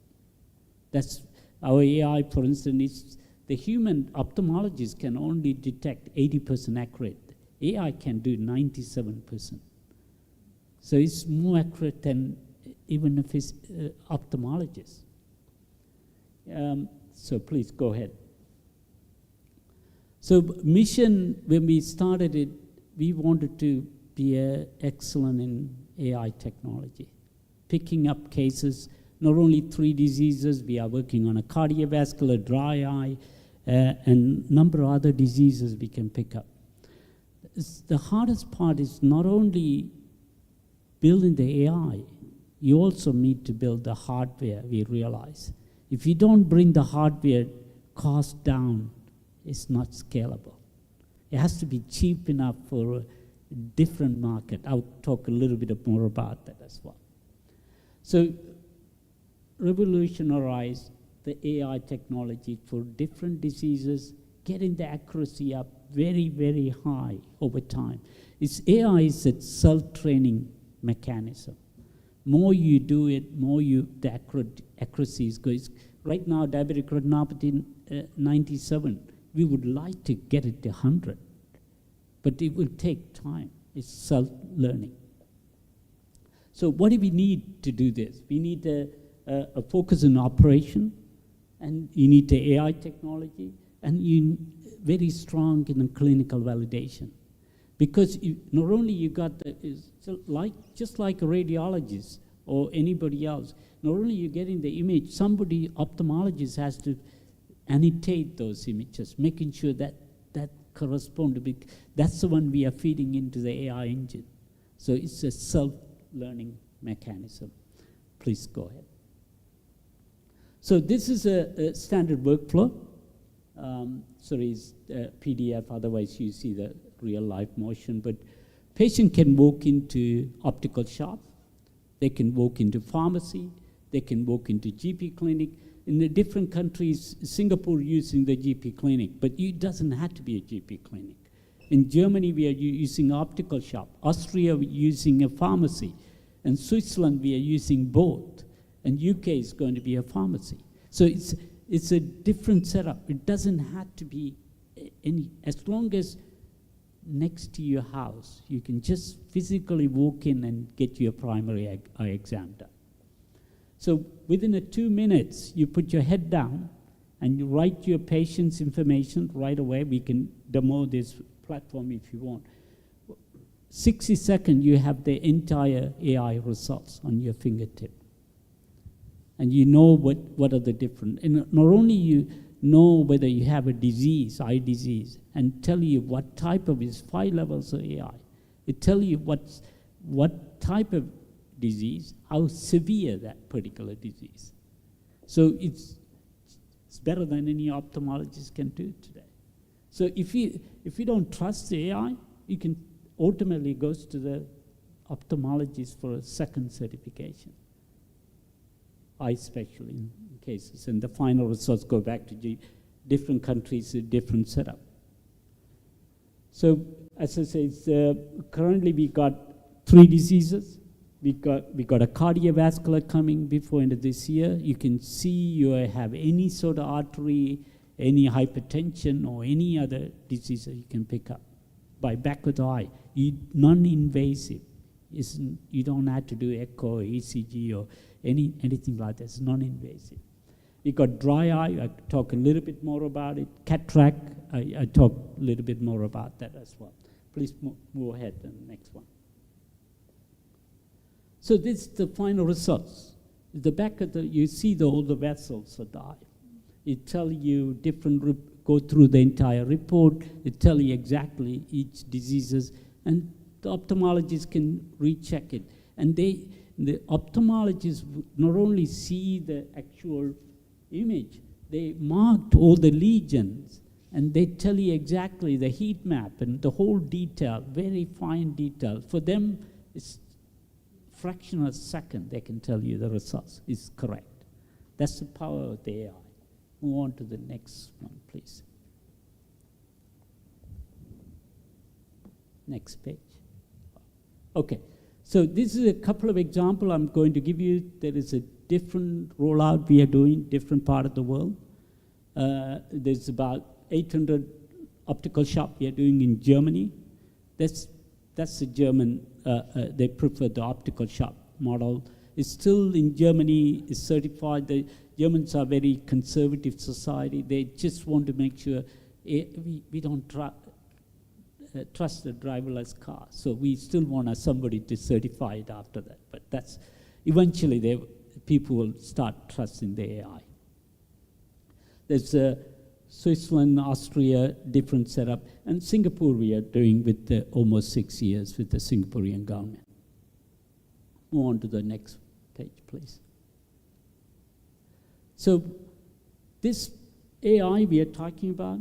That's our AI, for instance, the human ophthalmologist can only detect 80% accurate. AI can do 97%. So it's more accurate than even if it's ophthalmologist. So please go ahead. So mission, when we started it, we wanted to be excellent in AI technology, picking up cases, not only 3 diseases, we are working on a cardiovascular, dry eye, and number of other diseases we can pick up. The hardest part is not only building the AI, you also need to build the hardware, we realize. If you don't bring the hardware cost down, it's not scalable. It has to be cheap enough for a different market. I'll talk a little bit more about that as well. So revolutionize the AI technology for different diseases, getting the accuracy up very, very high over time. AI is a self-training mechanism. More you do it, more the accuracy is good. Right now, diabetic retinopathy 97. We would like to get it to 100, but it will take time. It's self-learning. So what do we need to do this? We need a focus on operation, and you need the AI technology, and you very strong in the clinical validation. Because not only you got just like a radiologist or anybody else, not only you getting the image, somebody, ophthalmologist, has to annotate those images, making sure that correspond to that's the one we are feeding into the AI engine. So it's a self-learning mechanism. Please go ahead. So this is a standard workflow. Sorry, it's PDF, otherwise you see the real life motion. But patient can walk into optical shop, they can walk into pharmacy, they can walk into GP clinic. In the different countries, Singapore using the GP clinic, but it doesn't have to be a GP clinic. In Germany, we are using optical shop. Austria, we're using a pharmacy. And Switzerland, we are using both. And UK is going to be a pharmacy. So it's a different setup. It doesn't have to be any, as long as next to your house, you can just physically walk in and get your primary eye exam done. So within 2 minutes, you put your head down and you write your patient's information right away. We can demo this platform if you want. 60 seconds, you have the entire AI results on your fingertip. And you know what are the different, and not only you know whether you have a disease, eye disease, and tell you what type of, is 5 levels of AI. It tells you what type of disease, how severe that particular disease. So it's better than any ophthalmologist can do today. So if you don't trust the AI, you can ultimately go to the ophthalmologist for a second certification, eye special in cases, and the final results go back to different countries, a different setup. So as I say, currently we got 3 diseases. We got a cardiovascular coming before end of this year. You can see you have any sort of artery, any hypertension, or any other disease that you can pick up by back of the eye. Non-invasive. You don't have to do echo or ECG or anything like that. It's non-invasive. We got dry eye. I talk a little bit more about it. Cataract. I talk a little bit more about that as well. Please move ahead to the next one. So this is the final results. The back of you see all the vessels are dyed. It tells you go through the entire report. It tells you exactly each diseases, and the ophthalmologist can recheck it. And the ophthalmologists not only see the actual image, they marked all the lesions, and they tell you exactly the heat map and the whole detail, very fine detail. For them, it's fraction of a second they can tell you the results is correct. That's the power of the AI. Move on to the next one, please. Next page. Okay, so this is a couple of examples I'm going to give you. There is a different rollout we are doing, different part of the world. There's about 800 optical shop we are doing in Germany. That's the German, they prefer the optical shop model. It's still in Germany, is certified. The Germans are very conservative society. They just want to make sure we don't trust the driverless car. So we still want somebody to certify it after that. But that's, eventually people will start trusting the AI. There's Switzerland, Austria, different setup. And Singapore we are doing with almost 6 years with the Singaporean government. Move on to the next page, please. So this AI we are talking about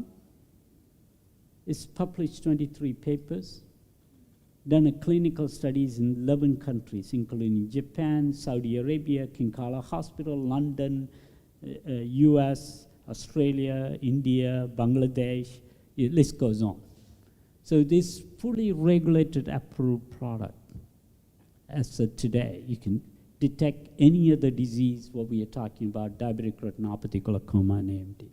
is published 23 papers, done a clinical studies in 11 countries, including Japan, Saudi Arabia, King Khaled Hospital, London, US, Australia, India, Bangladesh, the list goes on. So this fully regulated approved product, as of today, you can detect any other disease, what we are talking about, diabetic retinopathy, glaucoma, and AMD.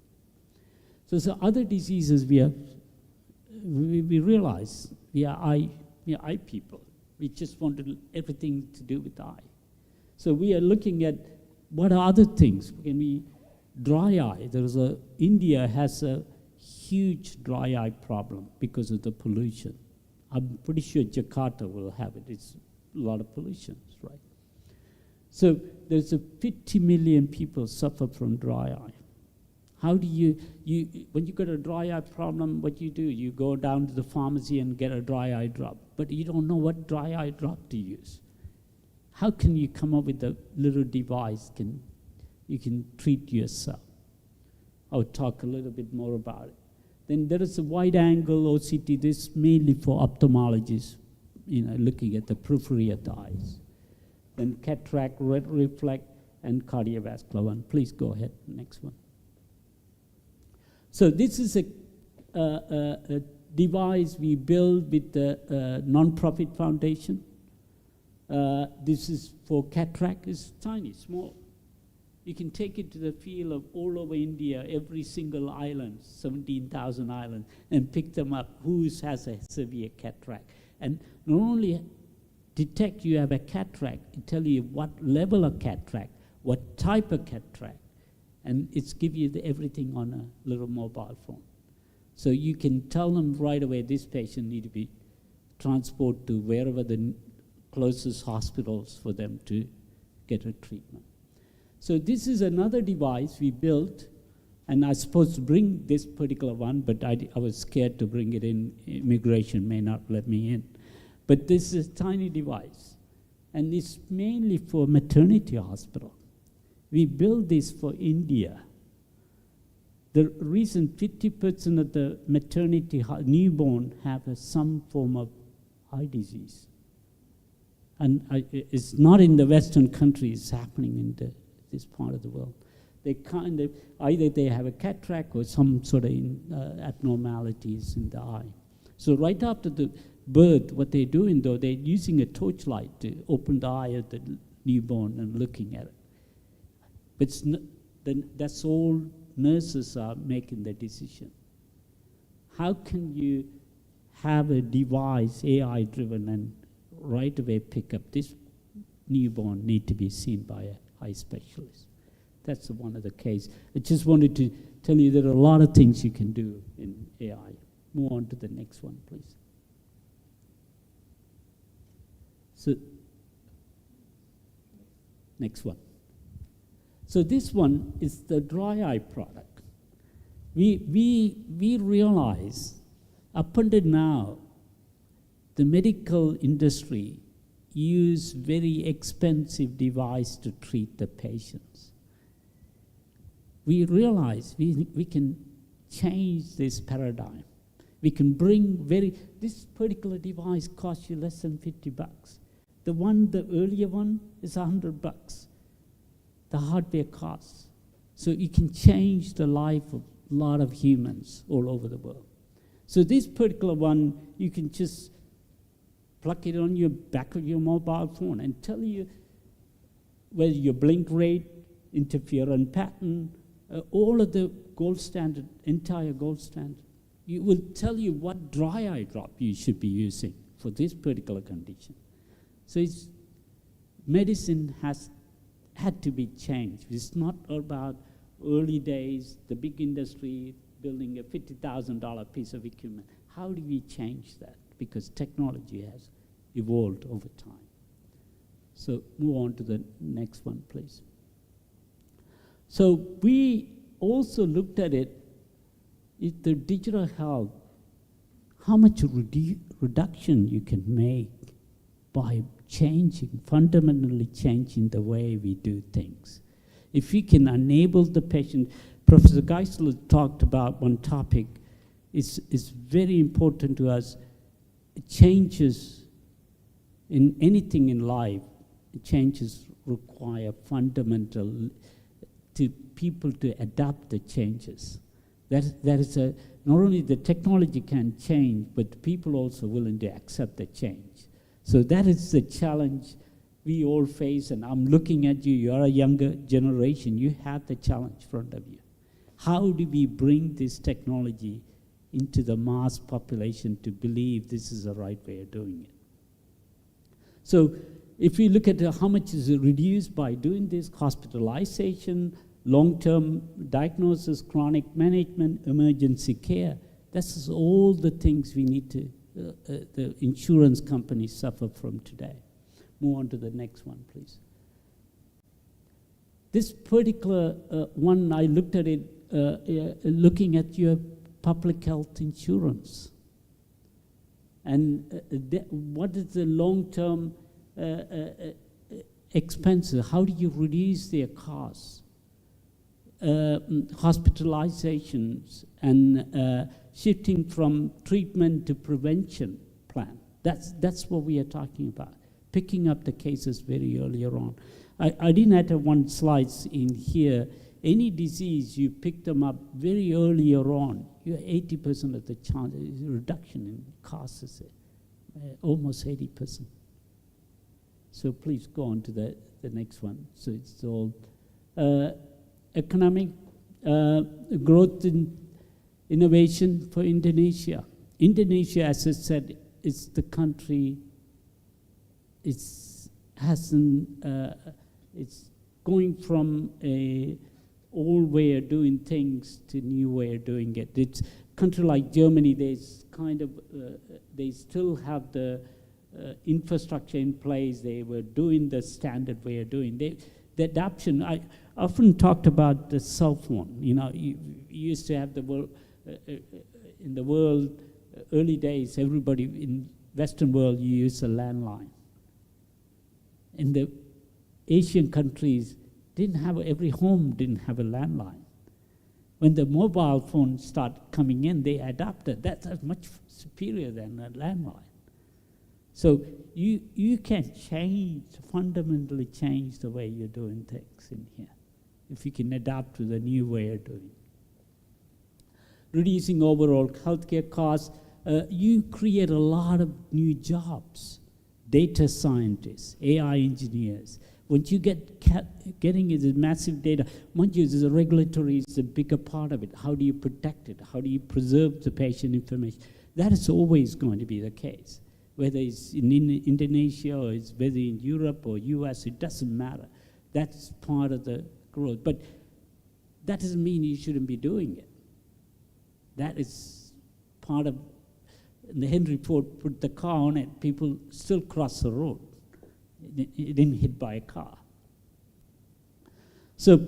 So other diseases we realize we are eye people. We just want everything to do with eye. So we are looking at what are other things. Can we dry eye? India has a huge dry eye problem because of the pollution. I'm pretty sure Jakarta will have it. It's a lot of pollution, right? So there's 50 million people suffer from dry eye. How do when you got a dry eye problem, what you do? You go down to the pharmacy and get a dry eye drop, but you don't know what dry eye drop to use. How can you come up with a little device you can treat yourself? I'll talk a little bit more about it. Then there is a wide-angle OCT. This is mainly for ophthalmologists, looking at the periphery of the eyes. Then cataract, red reflect, and cardiovascular one. Please go ahead, next one. So this is a device we built with the non-profit foundation. This is for cataract. It's tiny, small. You can take it to the field of all over India, every single island, 17,000 islands, and pick them up, who has a severe cataract. And not only detect you have a cataract, it tell you what level of cataract, what type of cataract, and it's give you everything on a little mobile phone. So you can tell them right away, this patient need to be transported to wherever the closest hospitals for them to get a treatment. So this is another device we built, and I was supposed to bring this particular one, but I was scared to bring it in. Immigration may not let me in. But this is a tiny device, and it's mainly for maternity hospital. We built this for India. The reason 50% of the maternity newborn have some form of eye disease. And it's not in the Western countries, it's happening in this part of the world. They either they have a cataract or some sort of abnormalities in the eye. So right after the birth, what they're doing though, they're using a torchlight to open the eye of the newborn and looking at it. But that's all nurses are making the decision. How can you have a device, AI-driven, and right away pick up this newborn need to be seen by an eye specialist? That's one of the cases. I just wanted to tell you there are a lot of things you can do in AI. Move on to the next one, please. So, next one. So this one is the dry eye product. We realize up until now, the medical industry use very expensive device to treat the patients. We realize we can change this paradigm. We can bring this particular device costs you less than $50. The earlier one is $100. The hardware costs. So you can change the life of a lot of humans all over the world. So this particular one, you can just plug it on your back of your mobile phone and tell you whether your blink rate, interference pattern, all of the gold standard, entire gold standard. It will tell you what dry eye drop you should be using for this particular condition. So medicine has had to be changed. It's not about early days, the big industry building a $50,000 piece of equipment. How do we change that? Because technology has evolved over time. So move on to the next one, please. So we also looked at it, if the digital health, how much reduction you can make by fundamentally changing the way we do things. If we can enable the patient, Professor Geisler talked about one topic, it's very important to us. Changes in anything in life, changes require fundamental to people to adapt the changes. That is not only the technology can change, but people also willing to accept the change. So that is the challenge we all face, and I'm looking at you, you're a younger generation, you have the challenge in front of you. How do we bring this technology into the mass population to believe this is the right way of doing it? So if we look at how much is reduced by doing this, hospitalization, long-term diagnosis, chronic management, emergency care, this is all the things we need to the insurance companies suffer from today. Move on to the next one, please. This particular one, I looked at it looking at your public health insurance. And what is the long-term expenses? How do you reduce their costs? Hospitalizations and shifting from treatment to prevention plan. That's what we are talking about. Picking up the cases very earlier on. I didn't have one slide in here. Any disease, you pick them up very earlier on, you have 80% of the chance, reduction in costs is almost 80%. So please go on to the next one. So it's all economic growth in innovation for Indonesia. Indonesia, as I said, is the country, it's going from a old way of doing things to new way of doing it. It's country like Germany, there's kind of, they still have the infrastructure in place. They were doing the standard way of doing. The adoption, I often talked about the cell phone. You know, you used to have the world, in the world, early days, everybody in Western world, you use a landline. In the Asian countries, every home didn't have a landline. When the mobile phones started coming in, they adapted. That's much superior than a landline. So you can fundamentally change the way you're doing things in here, if you can adapt to the new way of doing it. Reducing overall healthcare costs, you create a lot of new jobs. Data scientists, AI engineers. Once you getting into massive data, mind you, the regulatory is a bigger part of it. How do you protect it? How do you preserve the patient information? That is always going to be the case. Whether it's in Indonesia or it's whether in Europe or US, it doesn't matter. That's part of the growth. But that doesn't mean you shouldn't be doing it. That is part of, the Henry Ford put the car on it, people still cross the road. It didn't hit by a car. So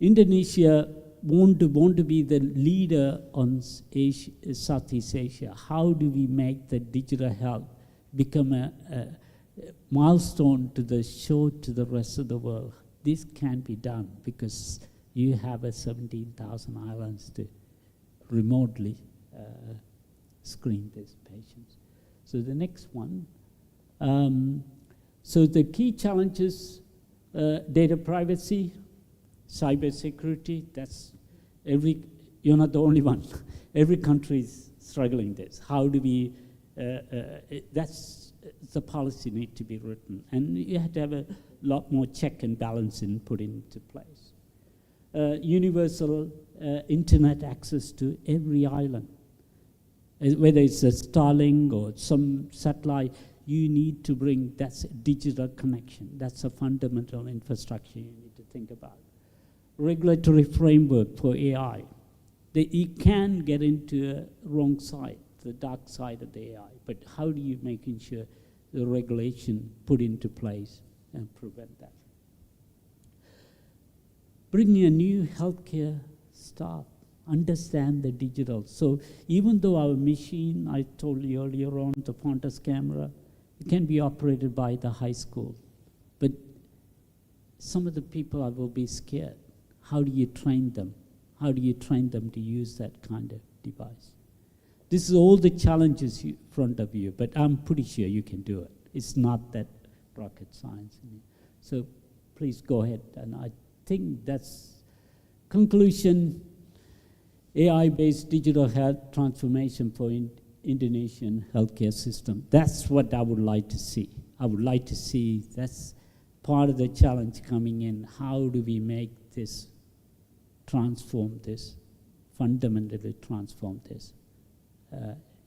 Indonesia want to be the leader on Southeast Asia. How do we make the digital health become a milestone to show to the rest of the world? This can be done because you have 17,000 islands to remotely screen these patients. So the next one. So the key challenges, data privacy, cybersecurity, you're not the only one. Every country is struggling this. How do we, that's the policy need to be written. And you have to have a lot more check and balance and put into place. Universal internet access to every island. Whether it's a Starlink or some satellite, you need to bring, that's a digital connection. That's a fundamental infrastructure you need to think about. Regulatory framework for AI. You can get into a wrong side, the dark side of the AI, but how do you making sure the regulation put into place and prevent that? Bringing a new healthcare staff, understand the digital. So even though our machine, I told you earlier on, the Pontus camera, it can be operated by the high school. But some of the people will be scared. How do you train them? How do you train them to use that kind of device? This is all the challenges in front of you, but I'm pretty sure you can do it. It's not that rocket science. So please go ahead. And I think that's conclusion. AI-based digital health transformation for Indonesian healthcare system. That's what I would like to see. I would like to see that's part of the challenge coming in. How do we make this, transform this, fundamentally transform this,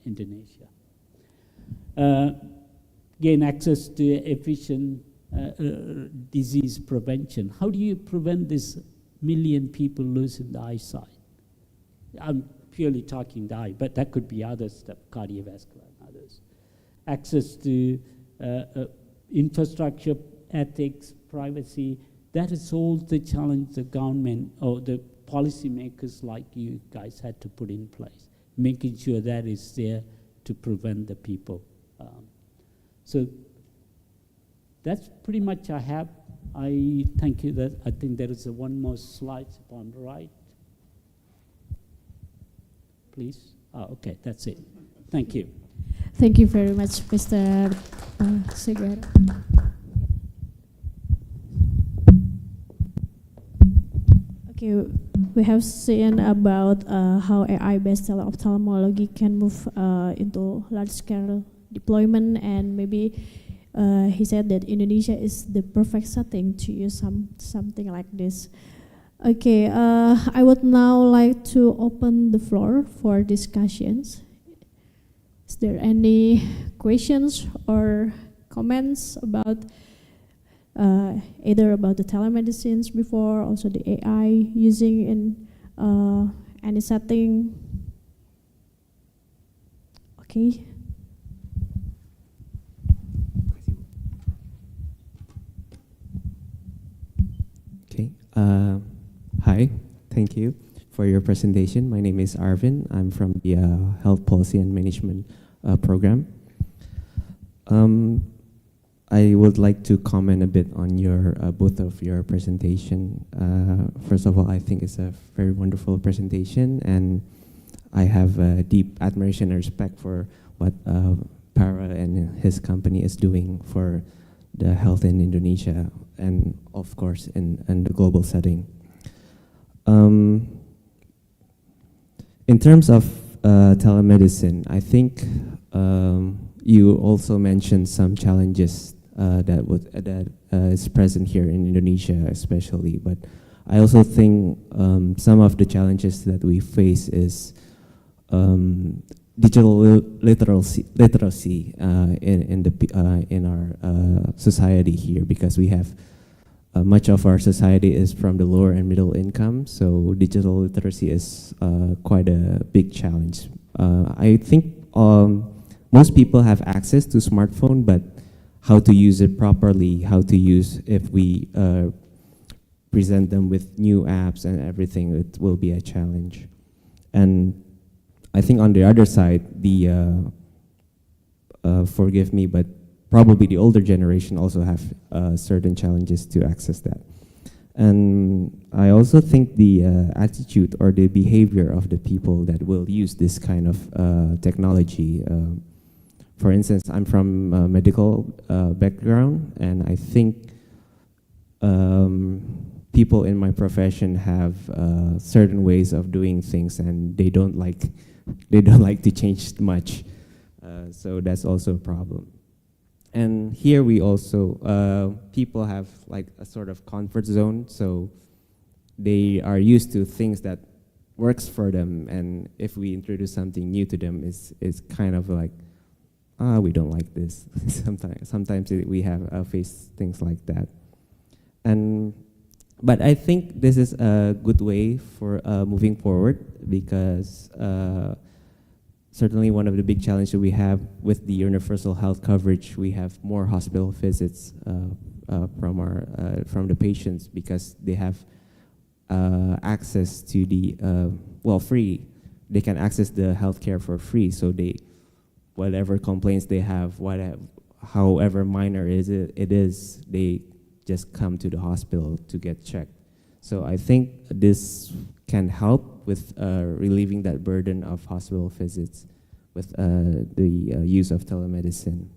Indonesia? Gain access to efficient disease prevention. How do you prevent this million people losing the eyesight? I'm purely talking the eye, but that could be other stuff, cardiovascular and others. access to infrastructure, ethics, privacy. That is all the challenge the government or the policymakers like you guys had to put in place, making sure that is there to prevent the people. So that's pretty much I have. I thank you. That I think there is one more slide on the right. Please. Okay, that's it. Thank you. Thank you very much, Mr. Segar. Okay, we have seen about how AI-based teleophthalmology can move into large-scale deployment, and maybe he said that Indonesia is the perfect setting to use something like this. Okay, I would now like to open the floor for discussions. Is there any questions or comments about either about the telemedicines before, also the AI using in any setting? Okay. Okay. Hi. Thank you for your presentation. My name is Arvin. I'm from the Health Policy and Management program. I would like to comment a bit on your both of your presentation. First of all, I think it's a very wonderful presentation, and I have a deep admiration and respect for what Para and his company is doing for the health in Indonesia, and of course in the global setting. In terms of telemedicine, I think you also mentioned some challenges that is present here in Indonesia, especially. But I also think some of the challenges that we face is digital literacy in our society here, because we have much of our society is from the lower and middle income, so digital literacy is quite a big challenge. I think most people have access to smartphone, but how to use it properly, how to use, if we present them with new apps and everything, it will be a challenge. And I think on the other side, the forgive me, but probably the older generation also have certain challenges to access that. And I also think the attitude or the behavior of the people that will use this kind of technology. For instance, I'm from a medical background, and I think people in my profession have certain ways of doing things, and they don't like to change much. So that's also a problem. And here we also, people have like a sort of comfort zone, so they are used to things that works for them, and if we introduce something new to them, it's kind of like, we don't like this. Sometimes we have faced things like that. But I think this is a good way for moving forward, because certainly one of the big challenges we have with the universal health coverage, we have more hospital visits from the patients, because they have access to the free. They can access the healthcare for free, so whatever complaints they have, however minor it is, they just come to the hospital to get checked. So I think this can help with relieving that burden of hospital visits with the use of telemedicine.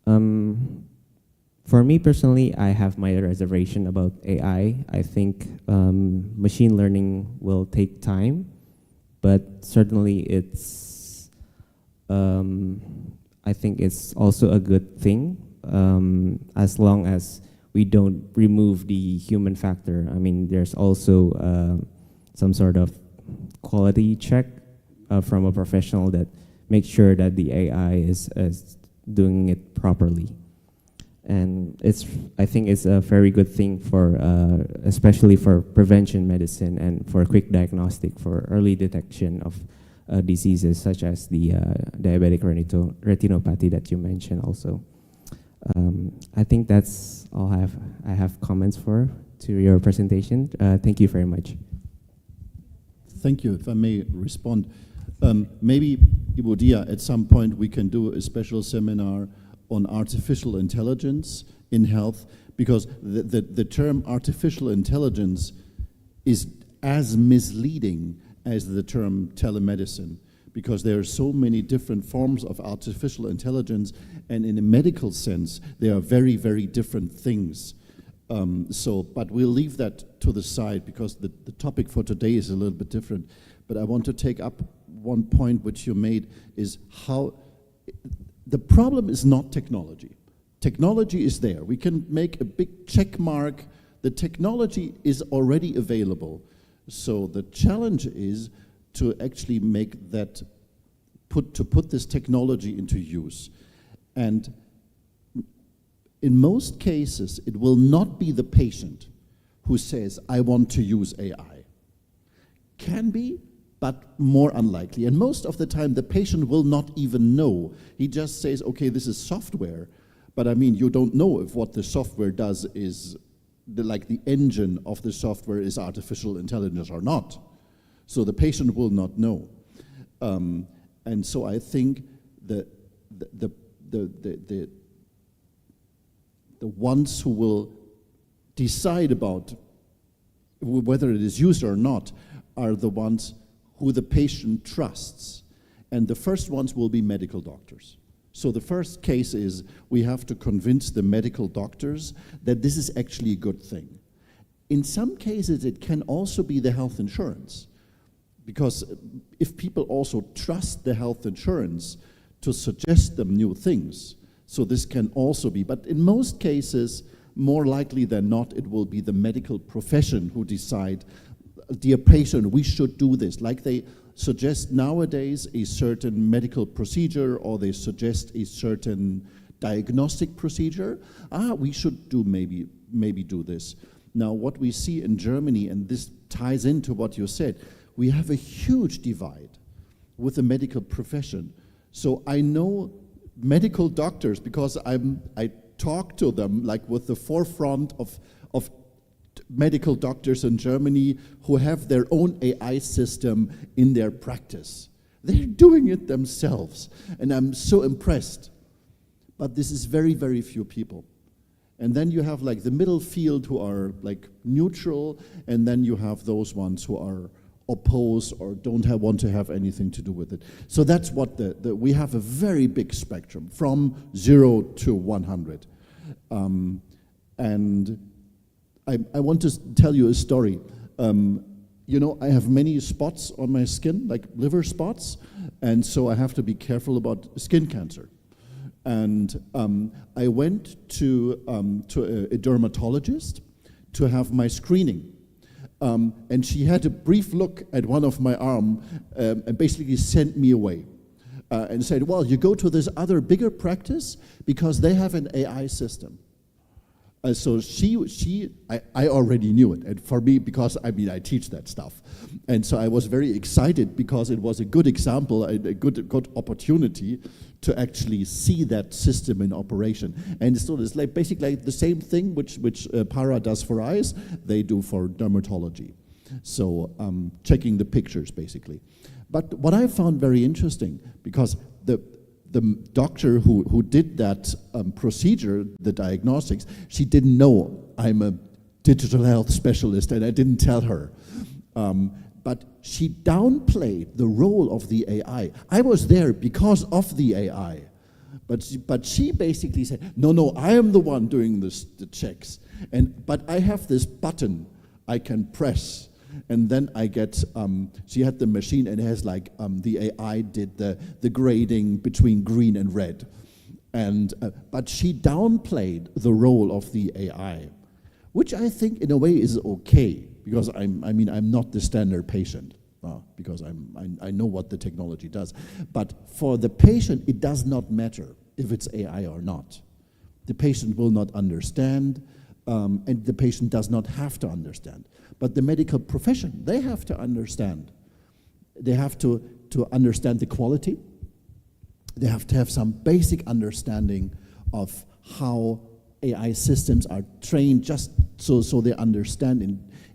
For me personally, I have my reservation about AI. I think machine learning will take time, but certainly I think it's also a good thing, as long as we don't remove the human factor. I mean, there's also some sort of quality check from a professional that makes sure that the AI is doing it properly. And I think it's a very good thing for, especially for prevention medicine and for quick diagnostic, for early detection of diseases such as the diabetic retinopathy that you mentioned also. I think that's all I have comments for to your presentation. Thank you very much. Thank you. If I may respond, maybe, Ibu Dia, at some point we can do a special seminar on artificial intelligence in health, because the term artificial intelligence is as misleading as the term telemedicine, because there are so many different forms of artificial intelligence, and in a medical sense, they are very, very different things. But we'll leave that to the side, because the topic for today is a little bit different. But I want to take up one point which you made, is how the problem is not technology. Technology is there. We can make a big check mark. The technology is already available. So the challenge is to actually make that, put this technology into use. And in most cases, it will not be the patient who says, I want to use AI. Can be, but more unlikely. And most of the time, the patient will not even know. He just says, okay, this is software. But I mean, you don't know if what the software does is, like the engine of the software is artificial intelligence or not. So the patient will not know. And so I think the ones who will decide about whether it is used or not are the ones who the patient trusts. And the first ones will be medical doctors. So the first case is we have to convince the medical doctors that this is actually a good thing. In some cases, it can also be the health insurance, because if people also trust the health insurance to suggest them new things, so this can also be, but in most cases, more likely than not, it will be the medical profession who decide, dear patient, we should do this. Like they suggest nowadays a certain medical procedure, or they suggest a certain diagnostic procedure. We should do maybe do this. Now, what we see in Germany, and this ties into what you said, we have a huge divide with the medical profession. So I know medical doctors because I talk to them like with the forefront of medical doctors in Germany who have their own AI system in their practice. They're doing it themselves, and I'm so impressed. But this is very, very few people. And then you have like the middle field who are like neutral, and then you have those ones who are opposed or don't want to have anything to do with it. So that's what we have a very big spectrum from 0 to 100. And I want to tell you a story. You know, I have many spots on my skin, like liver spots, and so I have to be careful about skin cancer. And I went to a dermatologist to have my screening. And she had a brief look at one of my arm and basically sent me away and said, well, you go to this other bigger practice because they have an AI system. So I already knew it, and for me, because I mean I teach that stuff, and so I was very excited because it was a good example, a good opportunity to actually see that system in operation. And so it's like basically the same thing which Para does for eyes, they do for dermatology. So checking the pictures basically. But what I found very interesting, because the doctor who did that procedure, the diagnostics, she didn't know I'm a digital health specialist, and I didn't tell her. But she downplayed the role of the AI. I was there because of the AI. But she basically said, no, I am the one doing the checks. But I have this button I can press. And then I get, she had the machine, and it has like, the AI did the grading between green and red. But she downplayed the role of the AI, which I think in a way is okay, because I'm not the standard patient, because I know what the technology does. But for the patient, it does not matter if it's AI or not. The patient will not understand, and the patient does not have to understand. But the medical profession, they have to understand. They have to understand the quality. They have to have some basic understanding of how AI systems are trained, just so they understand.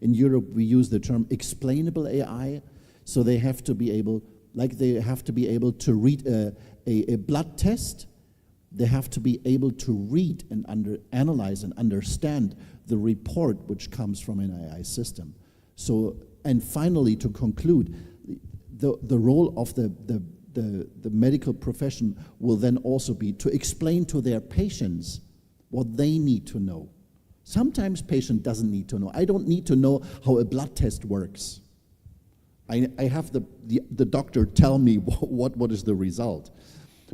In Europe, we use the term explainable AI. So they have to be able, to read a blood test. They have to be able to read and analyze and understand the report which comes from an AI system. So, and finally, to conclude, the role of the medical profession will then also be to explain to their patients what they need to know. Sometimes patient doesn't need to know. I don't need to know how a blood test works. I have the doctor tell me what is the result.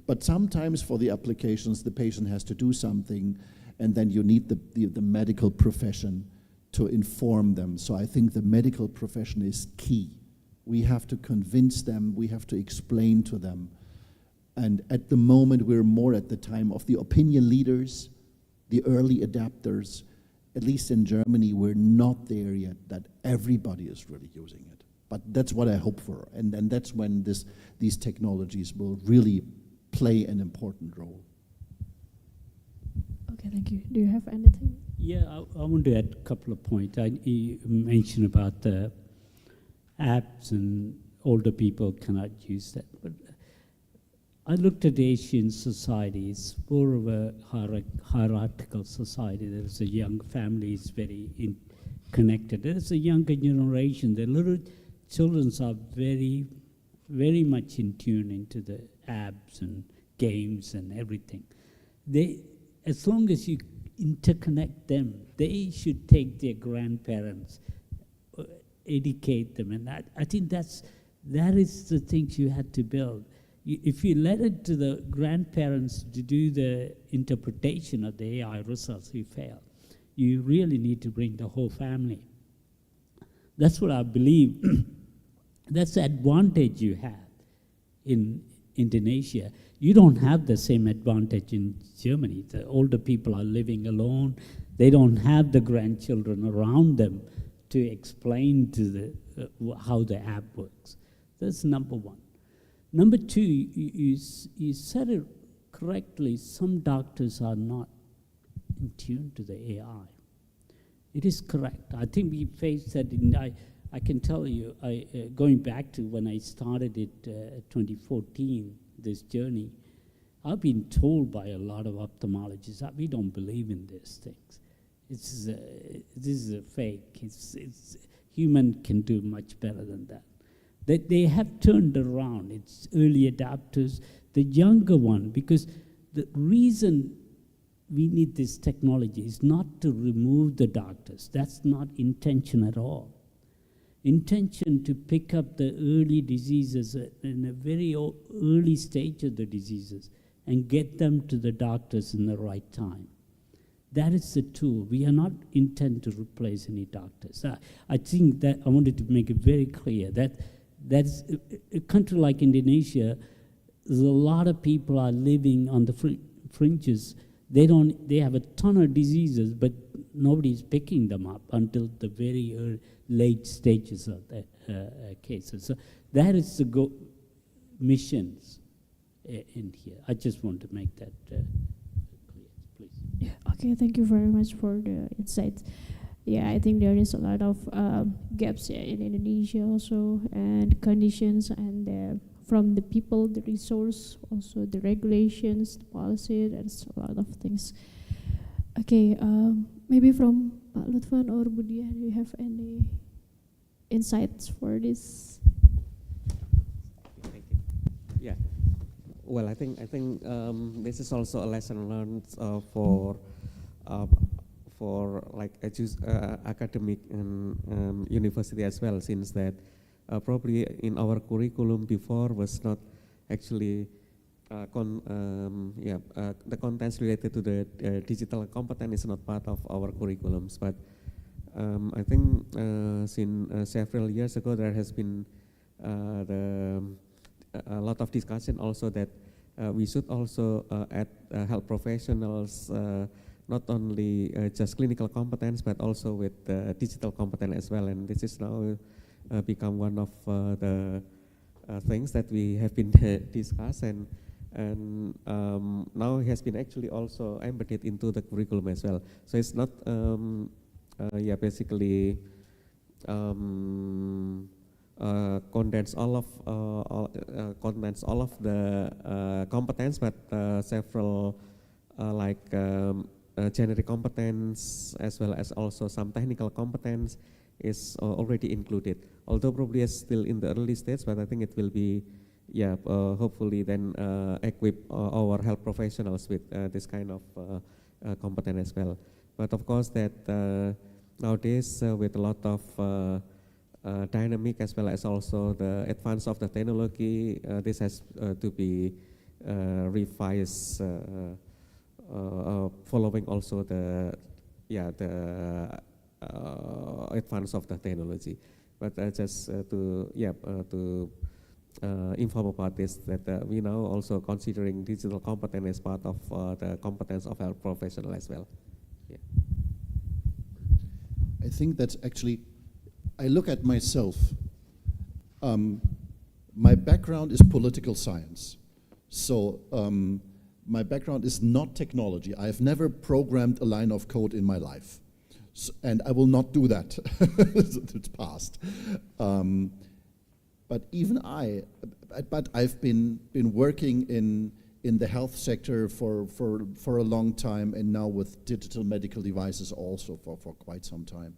But sometimes for the applications, the patient has to do something, and then you need the medical profession to inform them. So I think the medical profession is key. We have to convince them, we have to explain to them. And at the moment, we're more at the time of the opinion leaders, the early adapters. At least in Germany, we're not there yet that everybody is really using it. But that's what I hope for. And that's when these technologies will really play an important role. Okay, thank you. Do you have anything? Yeah, I want to add a couple of points. You mentioned about the apps and older people cannot use that. But I looked at Asian societies, more of a hierarchical society. There's a young family is very connected. There's a younger generation. The little children are very, very much in tune into the apps and games and everything. As long as you interconnect them, they should take their grandparents, educate them, and I think that is the things you had to build. If you let it to the grandparents to do the interpretation of the AI results, you fail. You really need to bring the whole family. That's what I believe. That's the advantage you have in Indonesia. You don't have the same advantage in Germany. The older people are living alone. They don't have the grandchildren around them to explain to how the app works. That's number one. Number two, you said it correctly, some doctors are not in tune to the AI. It is correct. I think we faced that I can tell you, going back to when I started it 2014, this journey, I've been told by a lot of ophthalmologists that we don't believe in these things. This is a fake. Human can do much better than that. That they have turned around. It's early adapters, the younger one, because the reason we need this technology is not to remove the doctors. That's not intention at all. Intention to pick up the early diseases in a very early stage of the diseases and get them to the doctors in the right time. That is the tool. We are not intent to replace any doctors. I think that I wanted to make it very clear that that's a country like Indonesia, there's a lot of people are living on the fringes. They have a ton of diseases, but nobody's picking them up until the very late stages of the cases. So that is the missions in here. I just want to make that clear, please. Yeah. Okay. Thank you very much for the insights. Yeah, I think there is a lot of gaps in Indonesia also, and conditions, and from the people, the resource, also the regulations, the policy. There's a lot of things. Okay, maybe from Pak Lutfan or Budia, do you have any insights for this? Thank you. Yeah. Well, I think this is also a lesson learned for like academic and university as well, since that probably in our curriculum before was not actually the contents related to the digital competence is not part of our curriculums. But I think since several years ago there has been a lot of discussion also that we should also add health professionals, not only just clinical competence, but also with digital competence as well. And this is now become one of the things that we have been discussed, and now it has been actually also embedded into the curriculum as well. So it's not basically condense all of the competence, but several generic competence as well as also some technical competence is already included. Although probably it's still in the early stage, but I think it will be, hopefully then equip our health professionals with this kind of competence as well. But of course that nowadays with a lot of dynamic as well as also the advance of the technology, this has to be revised following also the advance of the technology. But just to inform about this, that we now also considering digital competence as part of the competence of health professional as well. Yeah. I think that's actually, I look at myself. My background is political science. So my background is not technology. I've never programmed a line of code in my life. So, and I will not do that. It's past. But even I've been working in the health sector for a long time, and now with digital medical devices also for quite some time.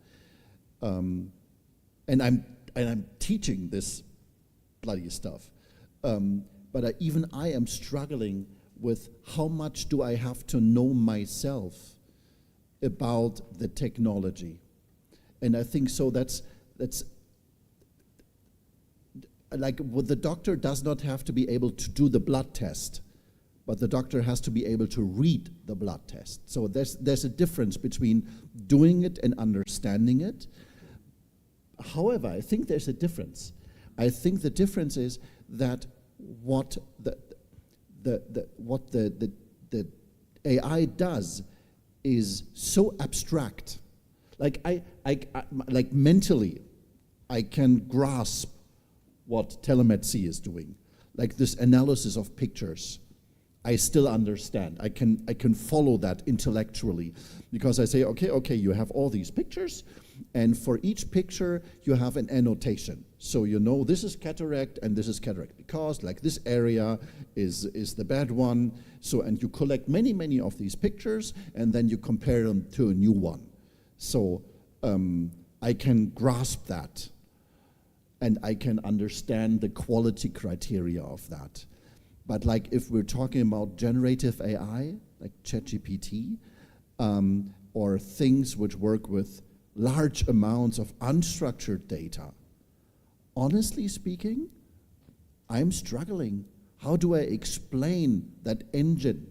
And I'm teaching this bloody stuff. But even I am struggling with how much do I have to know myself about the technology. And I think so that's like what the doctor does not have to be able to do the blood test, but the doctor has to be able to read the blood test. So there's a difference between doing it and understanding it. However, I think there's a difference. I think the difference is that what the AI does is so abstract. Like like mentally, I can grasp what Telemedicine is doing. Like this analysis of pictures, I still understand. I can follow that intellectually, because I say, okay, you have all these pictures, and for each picture you have an annotation. So you know this is cataract and this is cataract because like this area is the bad one. So, and you collect many of these pictures and then you compare them to a new one. So I can grasp that, and I can understand the quality criteria of that. But like if we're talking about generative AI, like ChatGPT, or things which work with large amounts of unstructured data, honestly speaking, I'm struggling. How do I explain that engine?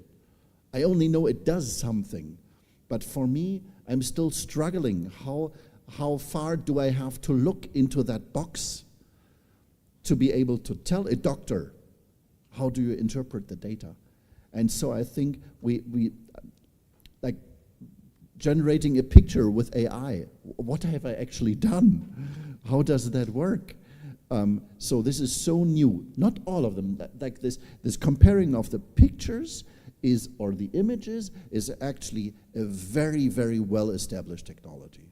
I only know it does something, but for me, I'm still struggling. How far do I have to look into that box to be able to tell a doctor, how do you interpret the data? And so I think we like generating a picture with AI, what have I actually done? How does that work? So this is so new. Not all of them, like this comparing of the pictures or the images is actually a very well-established technology.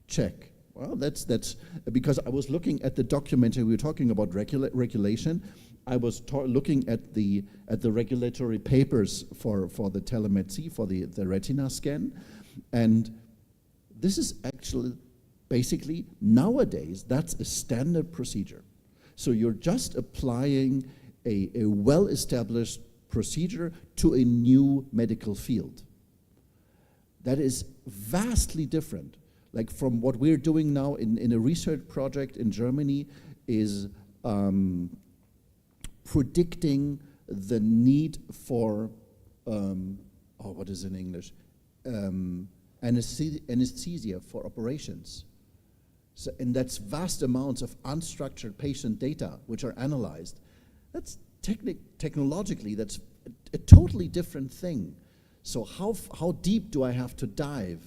Check. Well, that's because I was looking at the documentary. We were talking about regulation. I was looking at the regulatory papers for the telemedicine, for the retina scan, and this is actually basically nowadays that's a standard procedure. So you're just applying a well-established procedure to a new medical field. That is vastly different. Like from what we're doing now in a research project in Germany is predicting the need for, what is in English? Anesthesia for operations. So, and that's vast amounts of unstructured patient data which are analyzed. That's technologically, that's a totally different thing. So how deep do I have to dive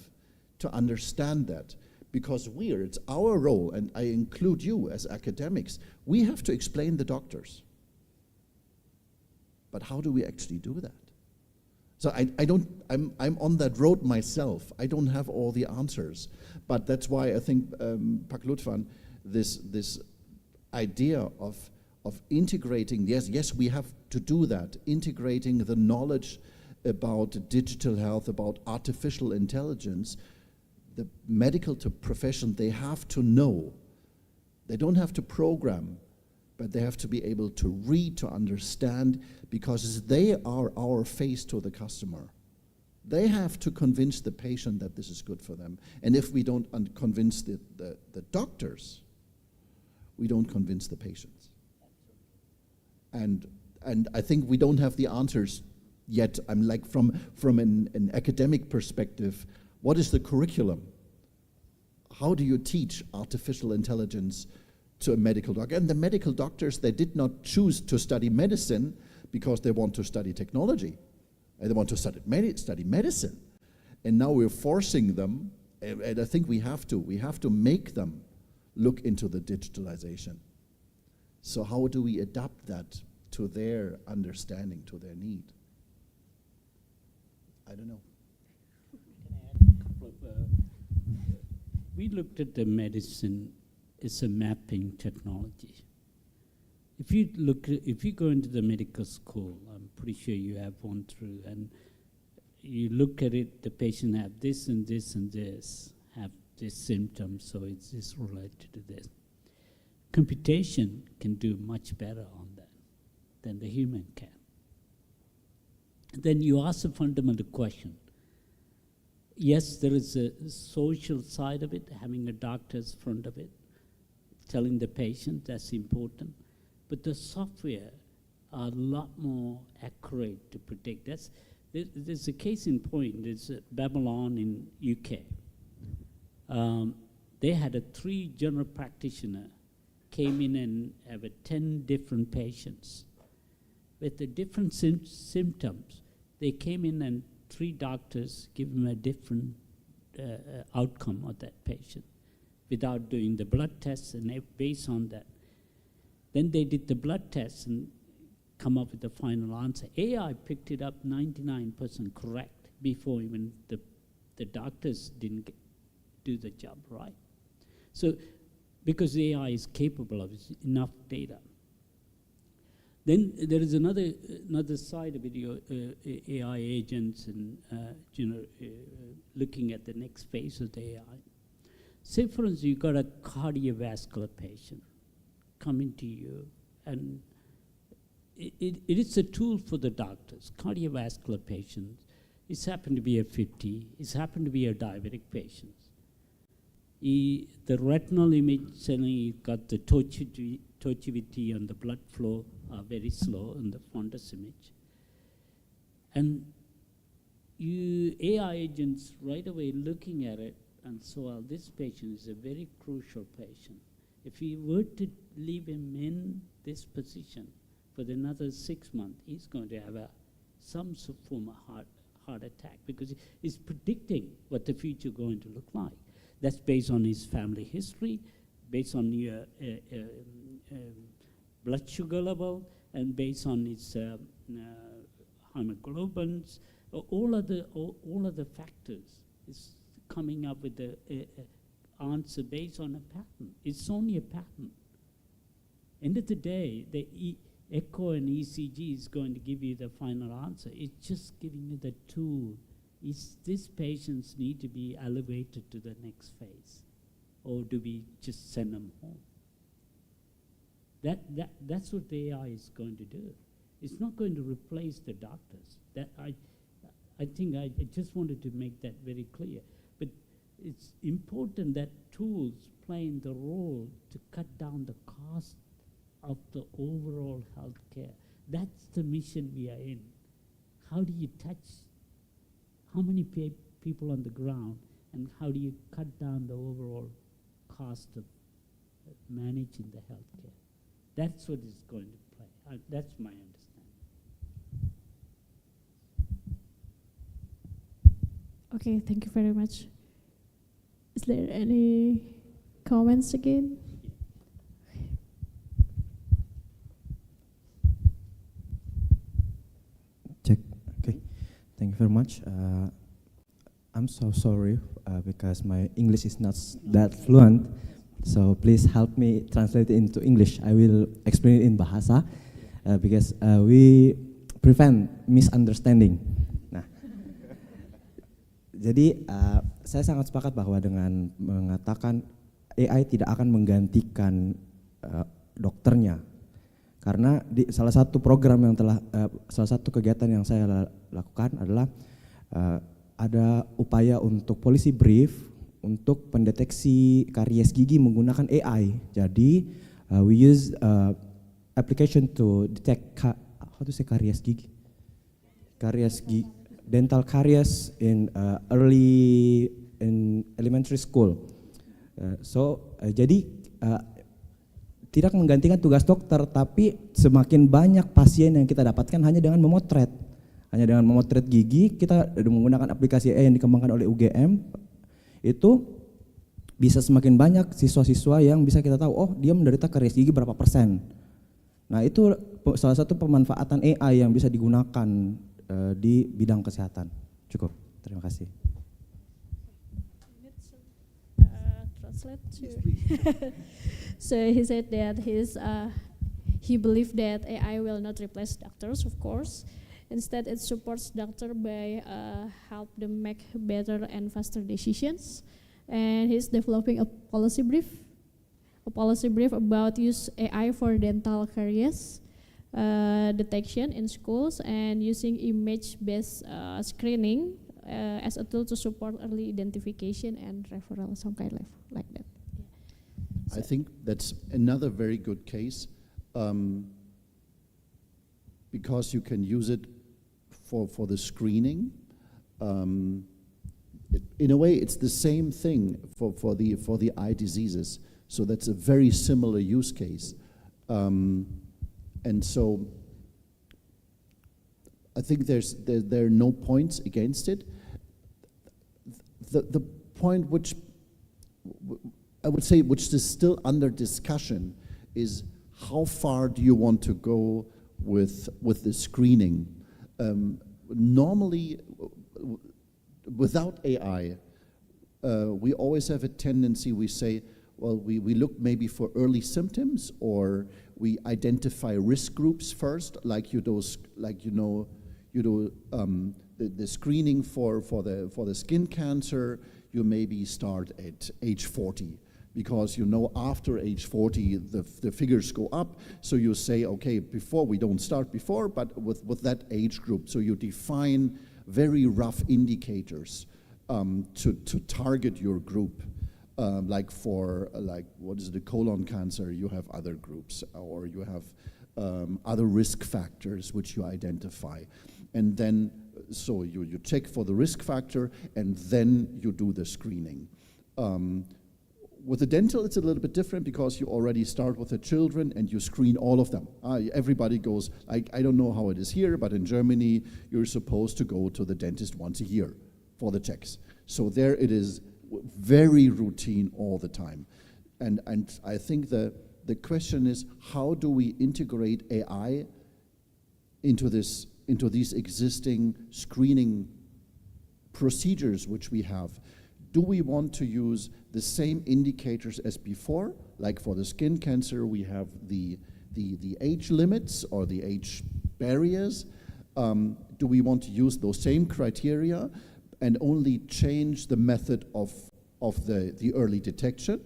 to understand that? Because it's our role, and I include you as academics, we have to explain the doctors. But how do we actually do that? So I'm on that road myself. I don't have all the answers. But that's why I think, Pak Lutfan, this idea of integrating, yes, we have to do that, integrating the knowledge about digital health, about artificial intelligence. The medical profession, they have to know. They don't have to program, but they have to be able to read, to understand, because they are our face to the customer. They have to convince the patient that this is good for them. And if we don't convince the doctors, we don't convince the patients. And I think we don't have the answers yet. I'm like, from an academic perspective, what is the curriculum? How do you teach artificial intelligence to a medical doctor? And the medical doctors, they did not choose to study medicine because they want to study technology. They want to study medicine. And now we're forcing them, and I think we have to make them look into the digitalization. So how do we adapt that to their understanding, to their need? I don't know. We looked at the medicine as a mapping technology. If you go into the medical school, I'm pretty sure you have gone through, and you look at it, the patient have this and this and this, have this symptom, so it's related to this. Computation can do much better on that than the human can. Then you ask a fundamental question. Yes, there is a social side of it, having a doctor's front of it, telling the patient that's important. But the software are a lot more accurate to predict. There's a case in point. There's Babylon in UK. They had 3 general practitioner came in and have 10 different patients with the different symptoms. They came in and 3 doctors give them a different outcome of that patient without doing the blood tests, and based on that. Then they did the blood tests and come up with the final answer. AI picked it up 99% correct before even the doctors didn't do the job right. So, because AI is capable of enough data. Then there is another side of it, your AI agents and looking at the next phase of the AI. Say, for instance, you got a cardiovascular patient coming to you, and it is a tool for the doctors. Cardiovascular patients, it's happened to be a 50, it's happened to be a diabetic patient. The retinal image suddenly got the tortuosity and the blood flow are very slow in the fundus image. And AI agents right away looking at it, and so well, this patient is a very crucial patient. If we were to leave him in this position for another 6 months, he's going to have some form of heart attack, because he's predicting what the future is going to look like. That's based on his family history, based on your blood sugar level, and based on his hemoglobins. All of the factors is coming up with the answer based on a pattern. It's only a pattern. End of the day, the echo and ECG is going to give you the final answer. It's just giving you the tool. These patients need to be elevated to the next phase, or do we just send them home? That's what the AI is going to do. It's not going to replace the doctors. I think I just wanted to make that very clear. But it's important that tools play the role to cut down the cost of the overall healthcare. That's the mission we are in. How do you touch how many people on the ground, and how do you cut down the overall cost of managing the healthcare? That's what is going to play. That's my understanding. Okay, thank you very much. Is there any comments again? Check. Okay. Thank you very much. I'm so sorry because my English is not that fluent. So please help me translate it into English. I will explain it in Bahasa because we prevent misunderstanding. Nah, jadi saya sangat sepakat bahwa dengan mengatakan AI tidak akan menggantikan dokternya, karena di salah satu program yang salah satu kegiatan yang saya lakukan adalah ada upaya untuk policy brief untuk pendeteksi karies gigi menggunakan AI. Jadi we use application to detect how to say karies gigi, dental caries in elementary school. Jadi tidak menggantikan tugas dokter, tapi semakin banyak pasien yang kita dapatkan hanya dengan memotret. Hanya dengan memotret gigi, kita menggunakan aplikasi AI yang dikembangkan oleh UGM, itu bisa semakin banyak siswa-siswa yang bisa kita tahu, oh dia menderita karies gigi berapa persen. Nah itu salah satu pemanfaatan AI yang bisa digunakan di bidang kesehatan. Cukup, terima kasih. So he said that he believed that AI will not replace doctors, of course. Instead, it supports doctor by help them make better and faster decisions. And he's developing a policy brief about use AI for dental caries detection in schools and using image-based screening as a tool to support early identification and referral, some kind of like that. I think that's another very good case because you can use it for the screening. In a way, it's the same thing for the eye diseases. So that's a very similar use case. And so I think there are no points against it. The point which I would say which is still under discussion is how far do you want to go with the screening? Normally, without AI, we always have a tendency, we say, well, we look maybe for early symptoms, or we identify risk groups first, like the screening for the skin cancer. You maybe start at age 40. Because after age 40 the figures go up, so you say, okay, before we don't start before, but with that age group. So you define very rough indicators to target your group. Like what is the colon cancer, you have other groups, or you have other risk factors which you identify. And then, so you check for the risk factor, and then you do the screening. With the dental, it's a little bit different because you already start with the children and you screen all of them. Everybody goes, I don't know how it is here, but in Germany, you're supposed to go to the dentist once a year for the checks. So there it is very routine all the time. And I think the question is, how do we integrate AI into these existing screening procedures which we have? Do we want to use the same indicators as before? Like for the skin cancer, we have the age limits or the age barriers. Do we want to use those same criteria and only change the method of the early detection?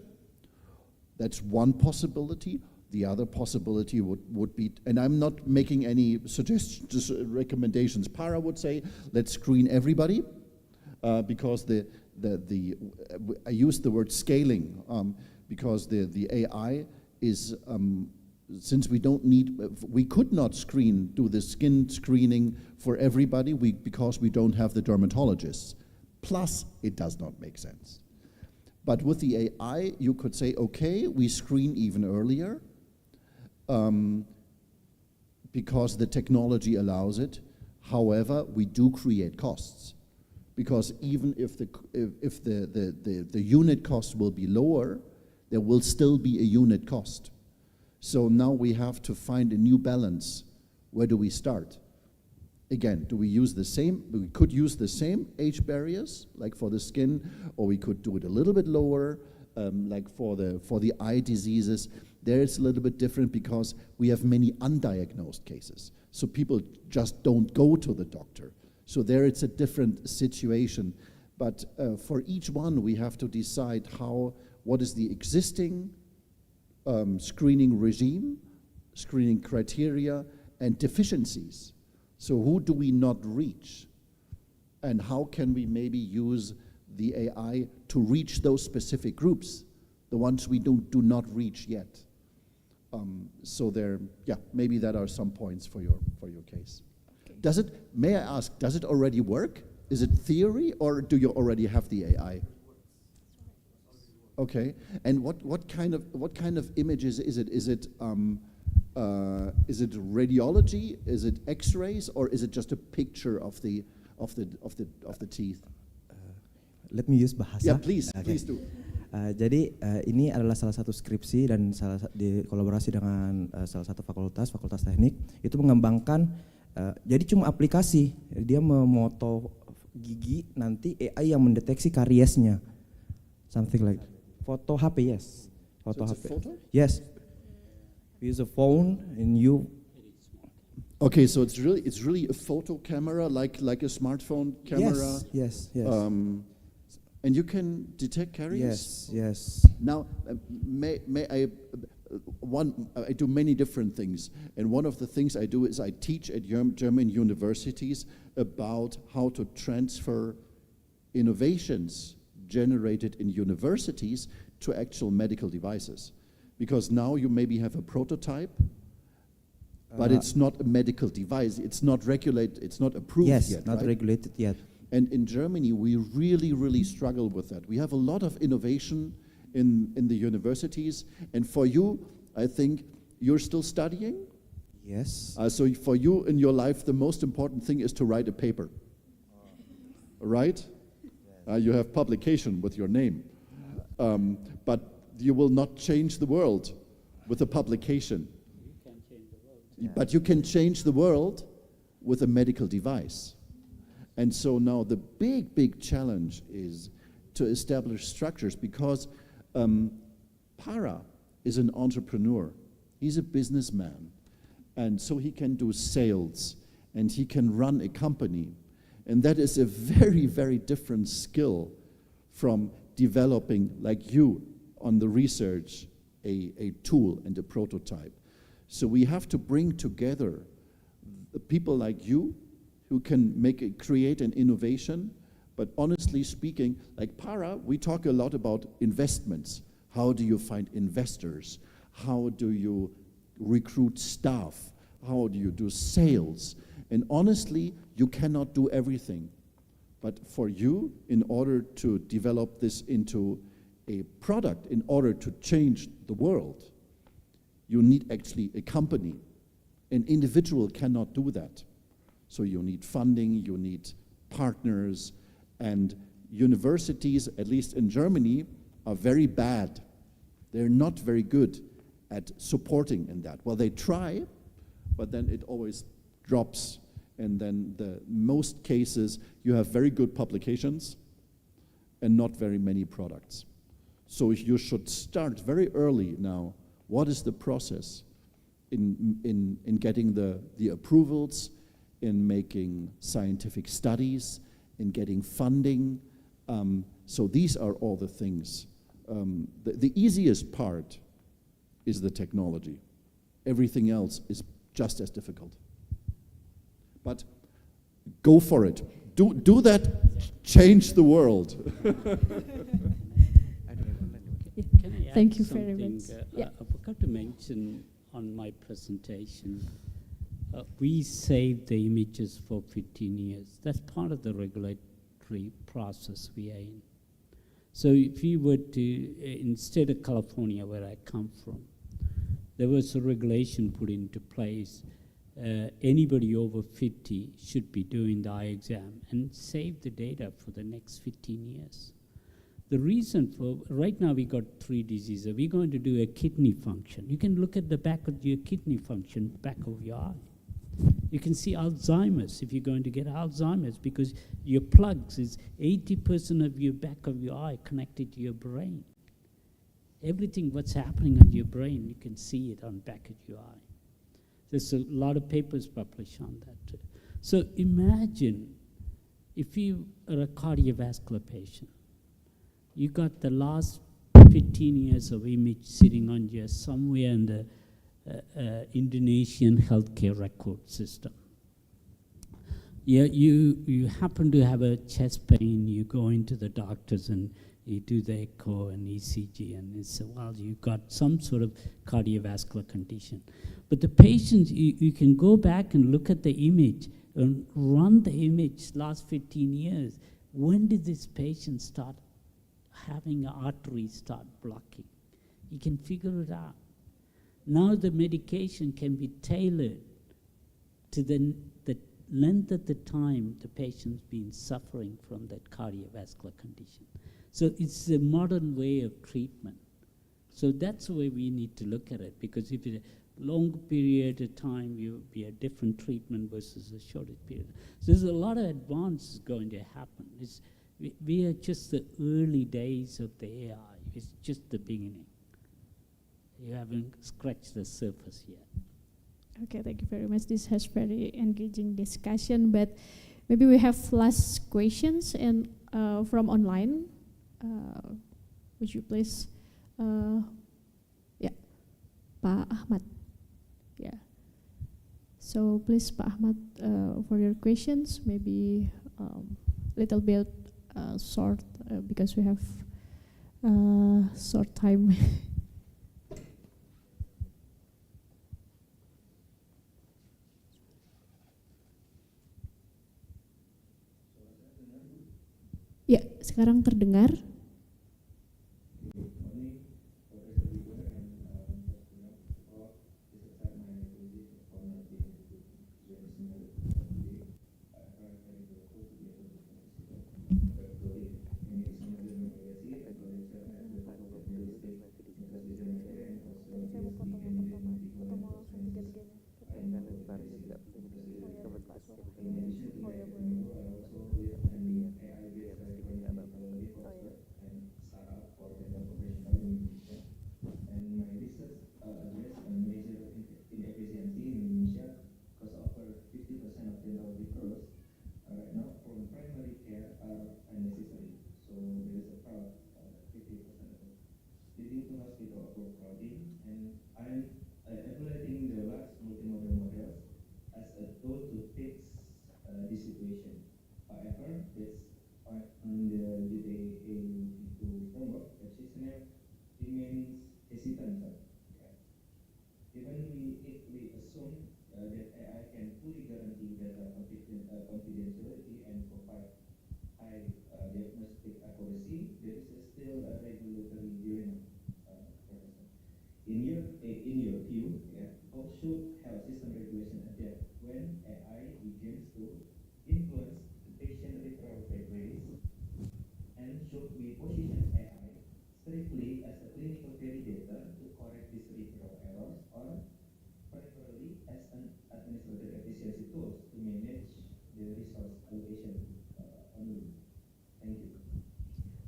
That's one possibility. The other possibility would be, and I'm not making any suggestions, recommendations. Para would say, let's screen everybody, because I use the word scaling because the AI is, since we could not do the skin screening for everybody because we don't have the dermatologists. Plus, it does not make sense. But with the AI, you could say, okay, we screen even earlier because the technology allows it. However, we do create costs because even if the unit cost will be lower, there will still be a unit cost. So now we have to find a new balance. Where do we start? Again, do we use the same? We could use the same age barriers, like for the skin, or we could do it a little bit lower, like for the eye diseases. There it's a little bit different because we have many undiagnosed cases. So people just don't go to the doctor. So there it's a different situation. But for each one, we have to decide what is the existing screening regime, screening criteria, and deficiencies. So who do we not reach? And how can we maybe use the AI to reach those specific groups, the ones we do not reach yet? So there, yeah, maybe that are some points for your case. Okay. May I ask, does it already work? Is it theory, or do you already have the AI? Okay, and what kind of images is it? Is it radiology? Is it X-rays, or is it just a picture of the teeth? Let me use bahasa. Yeah, please, Okay. please do. Jadi ini adalah salah satu skripsi dan di kolaborasi dengan salah satu fakultas teknik itu mengembangkan. Jadi cuma aplikasi, dia memoto gigi, nanti AI yang mendeteksi kariesnya, something like foto HP, yes, foto So it's HP, a photo? yes. Use a phone and you. Okay, so it's really a photo camera, like a smartphone camera. Yes. And you can detect caries. Yes. Now, may I? I do many different things, and one of the things I do is I teach at German universities about how to transfer innovations generated in universities to actual medical devices. Because now you maybe have a prototype, but it's not a medical device. It's not regulated. It's not approved yet. Yes, not right? regulated yet. And in Germany, we really struggle with that. We have a lot of innovation in the universities. And for you, I think you're still studying? Yes. So for you in your life, the most important thing is to write a paper. Right? You have publication with your name. But you will not change the world with a publication. You can change the world. But you can change the world with a medical device. And so now the big challenge is to establish structures, because Para is an entrepreneur. He's a businessman. And so he can do sales, and he can run a company. And that is a very different skill from developing, like you, on the research, a tool and a prototype. So we have to bring together people like you who can create an innovation. But honestly speaking, like Para, we talk a lot about investments. How do you find investors? How do you recruit staff? How do you do sales? And honestly, you cannot do everything. But for you, in order to develop this into a product, in order to change the world, you need actually a company. An individual cannot do that. So you need funding, you need partners, and universities, at least in Germany, are very bad. They're not very good at supporting in that. Well, they try, but then it always drops. And then most cases, you have very good publications and not very many products. So you should start very early now. What is the process in getting the approvals, in making scientific studies, in getting funding? So these are all the things. The easiest part is the technology. Everything else is just as difficult. But go for it. Do that, change the world. Can I add Thank you something? very much. Yeah. I forgot to mention on my presentation, we saved the images for 15 years. That's part of the regulatory process we are in. So if you were to, in state of California, where I come from, there was a regulation put into place anybody over 50 should be doing the eye exam and save the data for the next 15 years. The reason for, right now we got 3 diseases. We're going to do a kidney function. You can look at the back of your kidney function, back of your eye. You can see Alzheimer's if you're going to get Alzheimer's, because your plugs is 80% of your back of your eye connected to your brain. Everything what's happening on your brain, you can see it on back of your eye. There's a lot of papers published on that too. So imagine if you are a cardiovascular patient, you got the last 15 years of image sitting on you somewhere in the Indonesian healthcare record system. Yeah, you happen to have a chest pain, you go into the doctors and you do the echo and ECG, and it's, well, you've got some sort of cardiovascular condition. But the patients, you can go back and look at the image and run the image last 15 years. When did this patient start having an artery start blocking? You can figure it out. Now the medication can be tailored to the length of the time the patient's been suffering from that cardiovascular condition. So it's a modern way of treatment. So that's the way we need to look at it, because if it's a long period of time, you'll be a different treatment versus a shorter period. So there's a lot of advances going to happen. We are just the early days of the AI. It's just the beginning. You haven't scratched the surface yet. Okay, thank you very much. This has very engaging discussion, but maybe we have last questions and from online. Would you please, yeah, Pak Ahmad. Yeah. So please, Pak Ahmad, for your questions, maybe little bit short because we have short time. Ya, sekarang terdengar.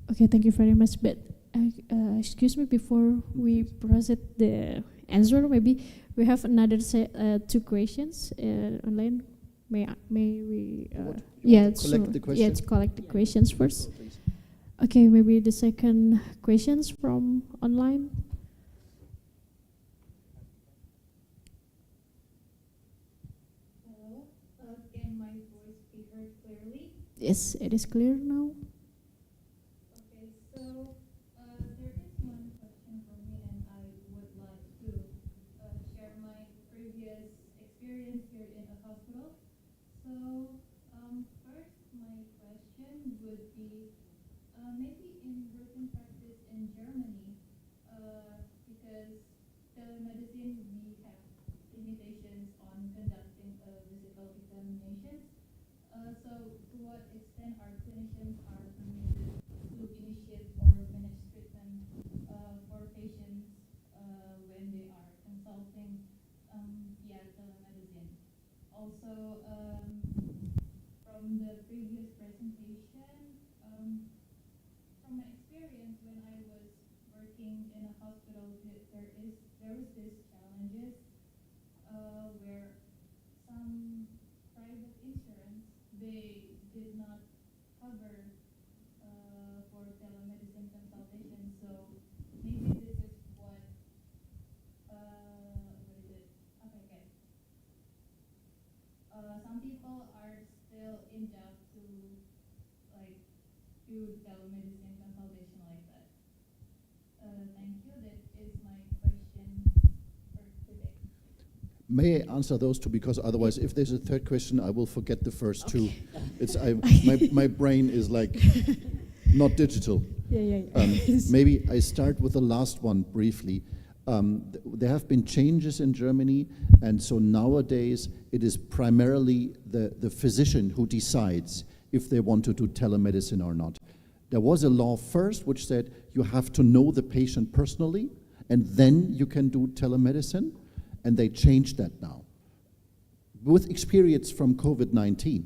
Okay, thank you very much. But excuse me, before we proceed the answer, maybe we have another 2 questions online. May we? Yeah, collect the questions. Yeah, to collect the questions first. Okay, maybe the second questions from online. Hello, can my voice be heard clearly? Yes, it is clear now. Okay, so there is one question from me, and I would like to share my previous experience here in a hospital. So first, my question would be maybe in routine practice in Germany, because telemedicine, we have limitations on conducting and our clinicians are permitted to initiate or manage treatment for patients when they are consulting via telemedicine. Also, from the previous presentation, from my experience when I was working in a hospital, there was this challenges where some private insurance they did not cover for telemedicine consultation. So maybe this is what is it? Okay. Some people are still in doubt to like do telemedicine consultation like that. Thank you. That is my question for today. May I answer those two? Because otherwise, if there's a third question, I will forget the first two. My brain is like not digital. Yeah. Maybe I start with the last one briefly. There have been changes in Germany, and so nowadays it is primarily the physician who decides if they want to do telemedicine or not. There was a law first which said you have to know the patient personally, and then you can do telemedicine, and they changed that now. With experience from COVID-19,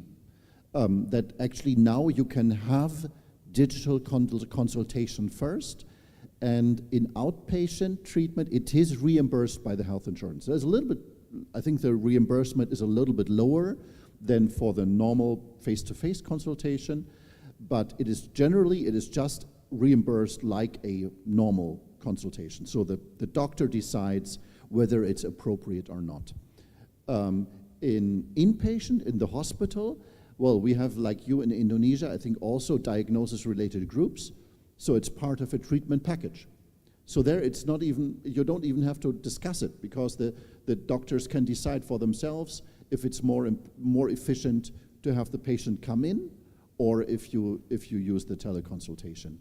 that actually now you can have digital consultation first, and in outpatient treatment, it is reimbursed by the health insurance. There's a little bit, I think the reimbursement is a little bit lower than for the normal face-to-face consultation, but it is just reimbursed like a normal consultation. So the doctor decides whether it's appropriate or not. In inpatient, in the hospital, well, we have, like you in Indonesia, I think also diagnosis-related groups, so it's part of a treatment package. So there it's not even, you don't even have to discuss it, because the doctors can decide for themselves if it's more efficient to have the patient come in, or if you use the teleconsultation.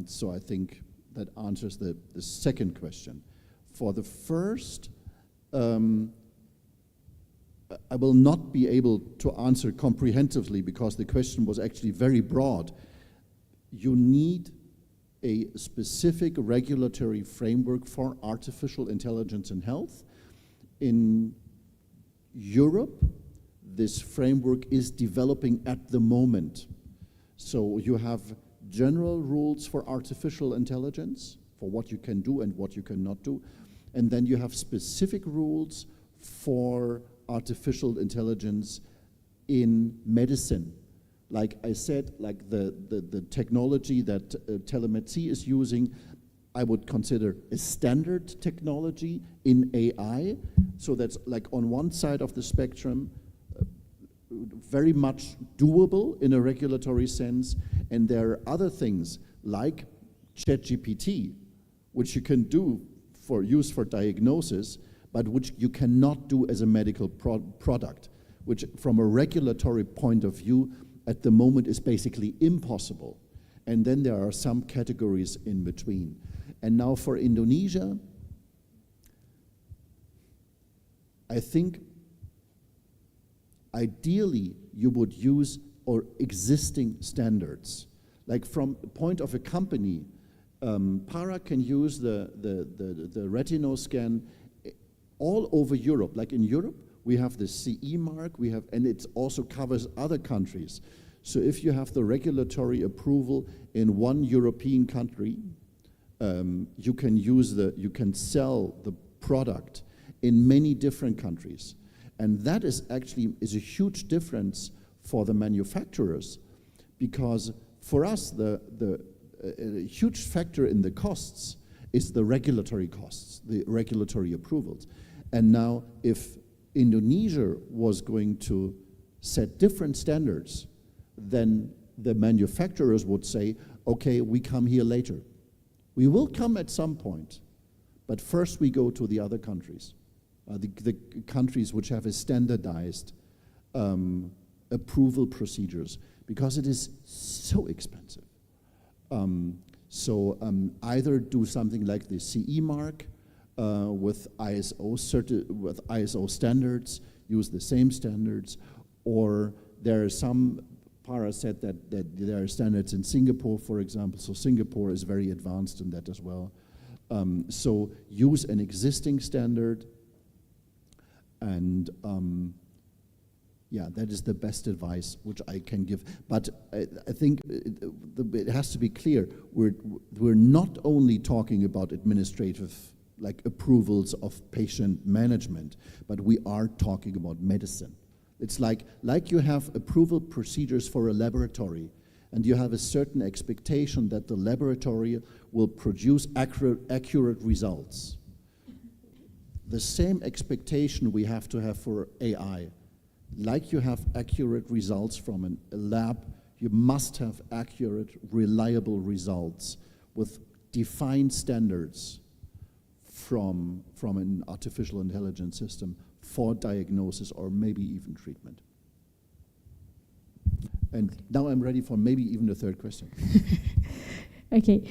So I think that answers the second question. For the first, I will not be able to answer comprehensively because the question was actually very broad. You need a specific regulatory framework for artificial intelligence in health. In Europe, this framework is developing at the moment. So you have general rules for artificial intelligence, for what you can do and what you cannot do. And then you have specific rules for artificial intelligence in medicine. Like I said, like the technology that Telemedicine is using, I would consider a standard technology in AI. So that's like on one side of the spectrum, very much doable in a regulatory sense. And there are other things like ChatGPT, which you can do for use for diagnosis, but which you cannot do as a medical product, which from a regulatory point of view, at the moment is basically impossible. And then there are some categories in between. And now for Indonesia, I think ideally you would use or existing standards. Like from the point of a company, Para can use the retinal scan all over Europe. Like in Europe, we have the CE mark, and it also covers other countries. So if you have the regulatory approval in one European country, you can sell the product in many different countries. And that is actually a huge difference for the manufacturers, because for us, a huge factor in the costs is the regulatory costs, the regulatory approvals. And now if Indonesia was going to set different standards, then the manufacturers would say, okay, we come here later. We will come at some point, but first we go to the other countries, the countries which have a standardized approval procedures, because it is so expensive. Either do something like the CE mark with ISO standards, use the same standards, or there are some Para said that there are standards in Singapore, for example, so Singapore is very advanced in that as well. So use an existing standard, and yeah, that is the best advice which I can give. But I think it has to be clear, we're not only talking about administrative, like approvals of patient management, but we are talking about medicine. It's like you have approval procedures for a laboratory, and you have a certain expectation that the laboratory will produce accurate results. The same expectation we have to have for AI. Like you have accurate results from a lab, you must have accurate, reliable results with defined standards from an artificial intelligence system for diagnosis or maybe even treatment. And now I'm ready for maybe even a third question. Okay.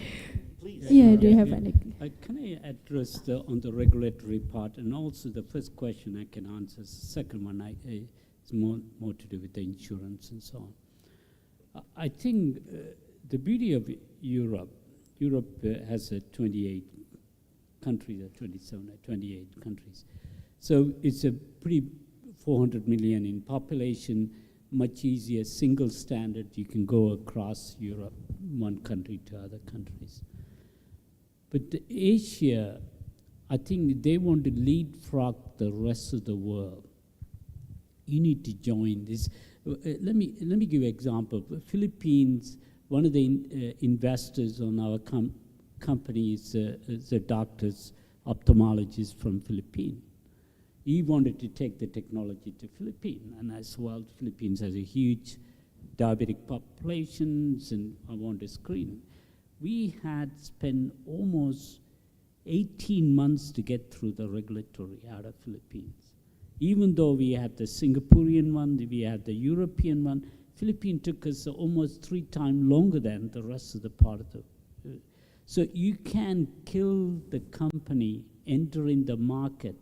Please. Yeah, do you have any? Can I address on the regulatory part, and also the first question I can answer. The second one is more to do with the insurance and so on. I think the beauty of Europe has 28 countries, or 27 or 28 countries. So it's a pretty 400 million in population, much easier, single standard. You can go across Europe, one country to other countries. But Asia, I think they want to leapfrog the rest of the world. You need to join this. Let me give you an example. Philippines, one of the investors on our company is the doctors, ophthalmologists from Philippines. He wanted to take the technology to Philippines, and as well, Philippines has a huge diabetic populations, and I want to screen. We had spent almost 18 months to get through the regulatory out of Philippines. Even though we had the Singaporean one, we had the European one, Philippines took us almost 3 times longer than the rest of the part of the. So you can kill the company entering the market,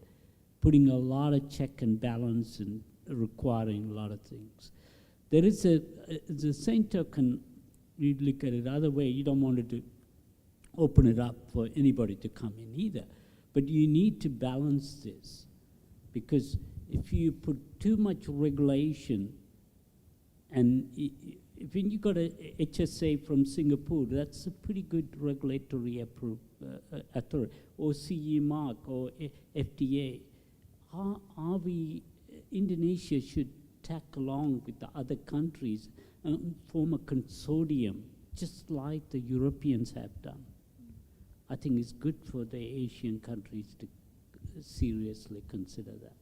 putting a lot of check and balance and requiring a lot of things. There is the same token, you look at it the other way, you don't want to open it up for anybody to come in either. But you need to balance this, because if you put too much regulation, and when you got a HSA from Singapore, that's a pretty good regulatory authority, or CE mark, or FDA. Are we, Indonesia should tag along with the other countries and form a consortium, just like the Europeans have done. I think it's good for the Asian countries to seriously consider that.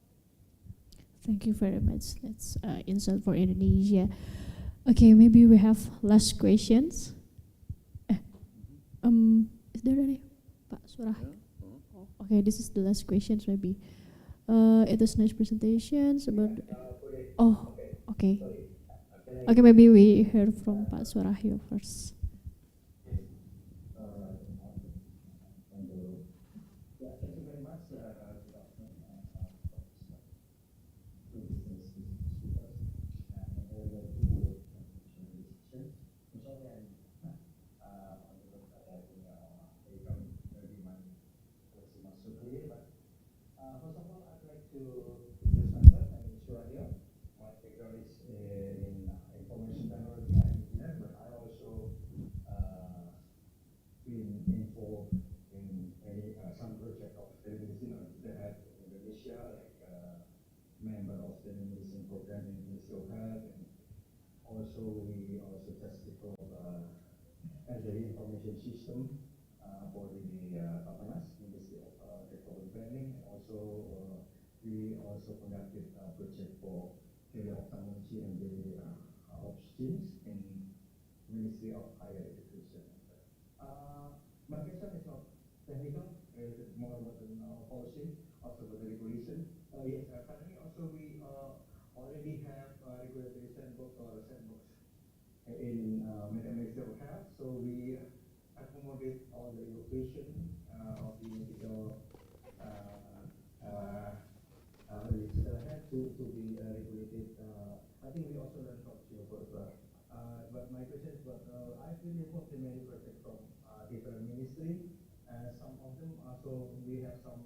Thank you very much. That's insight for Indonesia. Okay, maybe we have last questions. Is there any? Pak Surah. Oh, okay, this is the last questions maybe. It is nice presentations about. Oh, okay. Okay, maybe we hear from Pak Surahyo first. First of all, I'd like to introduce myself. My name is Surahyo. My background is in information technology and engineer, but I also been involved in some project of telemedicine on the health in Indonesia, like member of the telemedicine program in Ministry of Health, and also we also just developed elderly information system for the Tapanas, Ministry of Development Planning, and also we also conducted a project for teleophthalmology and obstetrics in Ministry of Higher Education. My question is not technical, more about the policy, also about the regulation. Yes, currently also we already have regulatory sandbox or sandbox in Ministry of Health, so we accommodate all the innovation of the medical digital health to be regulated. I think we also learn from you, but but my question is, I've been involved in many projects from different ministry, and some of them also we have some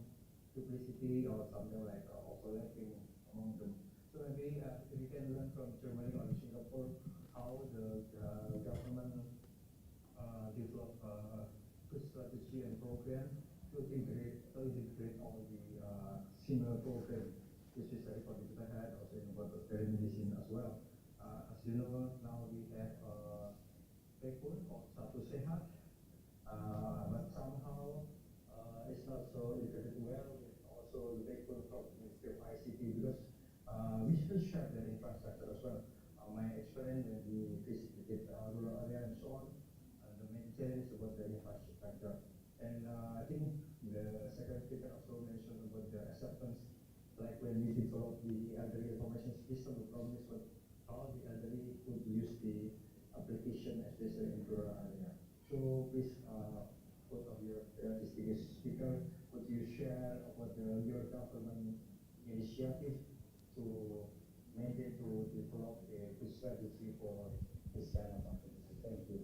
duplicity or something like overlapping among them. So maybe we can learn from Germany or Singapore how the government develop good strategy and program to integrate all the similar program, which is very political head, also about the telemedicine as well. As you know, now we have a backbone of Satu Sehat, but somehow it's not so integrated well with also the backbone from Ministry of ICT, because we should share the infrastructure as well. My experience when we visited rural area and so on, the main challenge is about the infrastructure. And I think the second speaker also mentioned about the acceptance, like when we develop the elderly information system, the problem is how the elderly could use the application, especially in rural area. So please, both of your distinguished speaker, would you share about your government initiative to maintain to develop a good strategy for this kind of application? Thank you.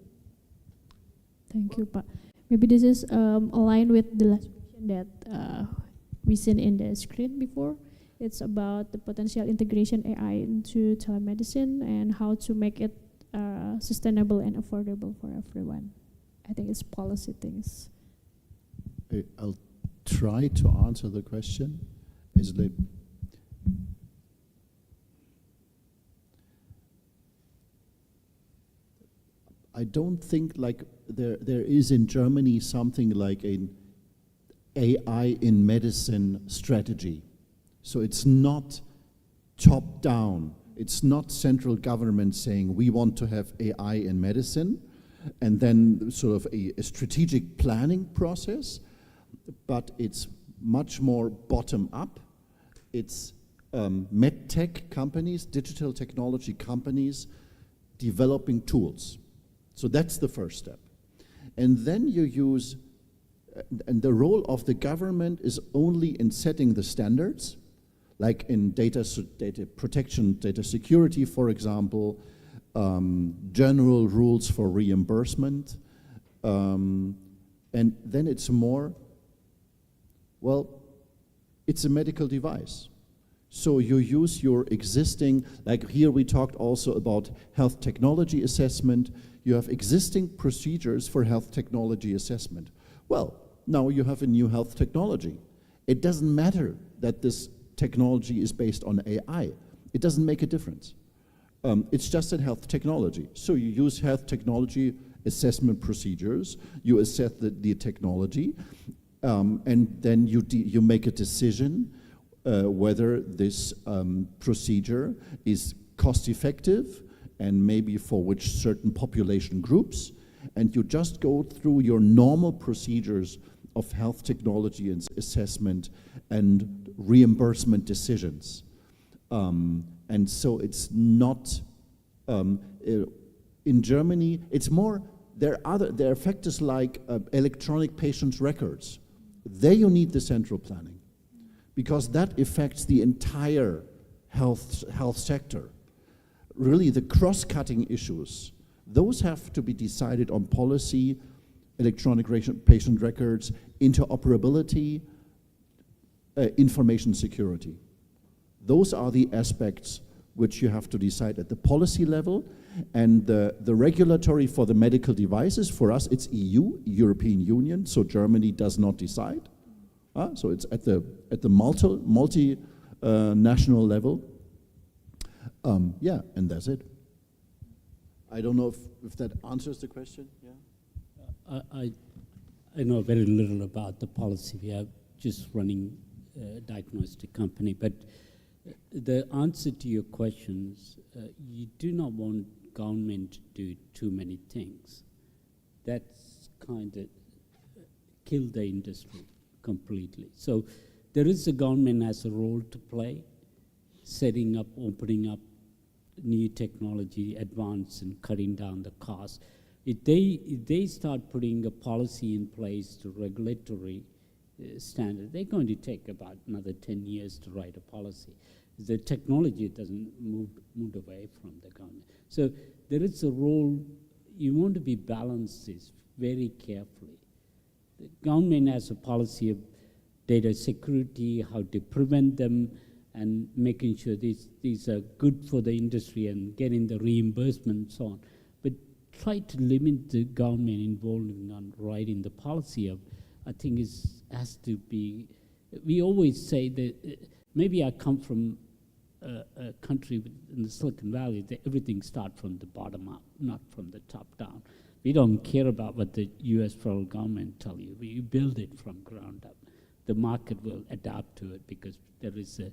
Thank you, Pak. Maybe this is aligned with the last question that we seen in the screen before. It's about the potential integration AI into telemedicine and how to make it sustainable and affordable for everyone. I think it's policy things. I'll try to answer the question. I don't think like there is in Germany something like an AI in medicine strategy. So it's not top down. It's not central government saying we want to have AI in medicine and then sort of a strategic planning process, but it's much more bottom up. It's medtech companies, digital technology companies developing tools. So that's the first step. And then you use, and the role of the government is only in setting the standards, like in data protection, data security, for example, general rules for reimbursement, and then it's more, well, it's a medical device. So you use your existing, like here we talked also about health technology assessment. You have existing procedures for health technology assessment. Well, now you have a new health technology. It doesn't matter that this technology is based on AI. It doesn't make a difference. It's just a health technology. So you use health technology assessment procedures, you assess the technology, and then you make a decision whether this procedure is cost effective and maybe for which certain population groups, and you just go through your normal procedures of health technology and assessment and reimbursement decisions. And so it's not, in Germany, it's more, there are factors like electronic patient records. There you need the central planning, because that affects the entire health sector. Really, the cross-cutting issues, those have to be decided on policy, electronic patient records, interoperability, information security. Those are the aspects which you have to decide at the policy level, and the regulatory for the medical devices, for us it's EU, European Union, so Germany does not decide. So it's at the multi-national level. Yeah, and that's it. I don't know if that answers the question. Yeah. I know very little about the policy. We are just running a diagnostic company, but the answer to your questions, you do not want government to do too many things. That's kind of kill the industry completely. So there is a government has a role to play, setting up, opening up new technology, advance and cutting down the cost. If they start putting a policy in place to regulatory standard, they're going to take about another 10 years to write a policy. The technology doesn't move away from the government. So there is a role, you want to be balanced this very carefully. The government has a policy of data security, how to prevent them, and making sure these are good for the industry and getting the reimbursement and so on. But try to limit the government involvement on writing the policy of, I think has to be, we always say that, maybe I come from a country in the Silicon Valley that everything starts from the bottom up, not from the top down. We don't care about what the US federal government tell you. You build it from ground up. The market will adapt to it because there is a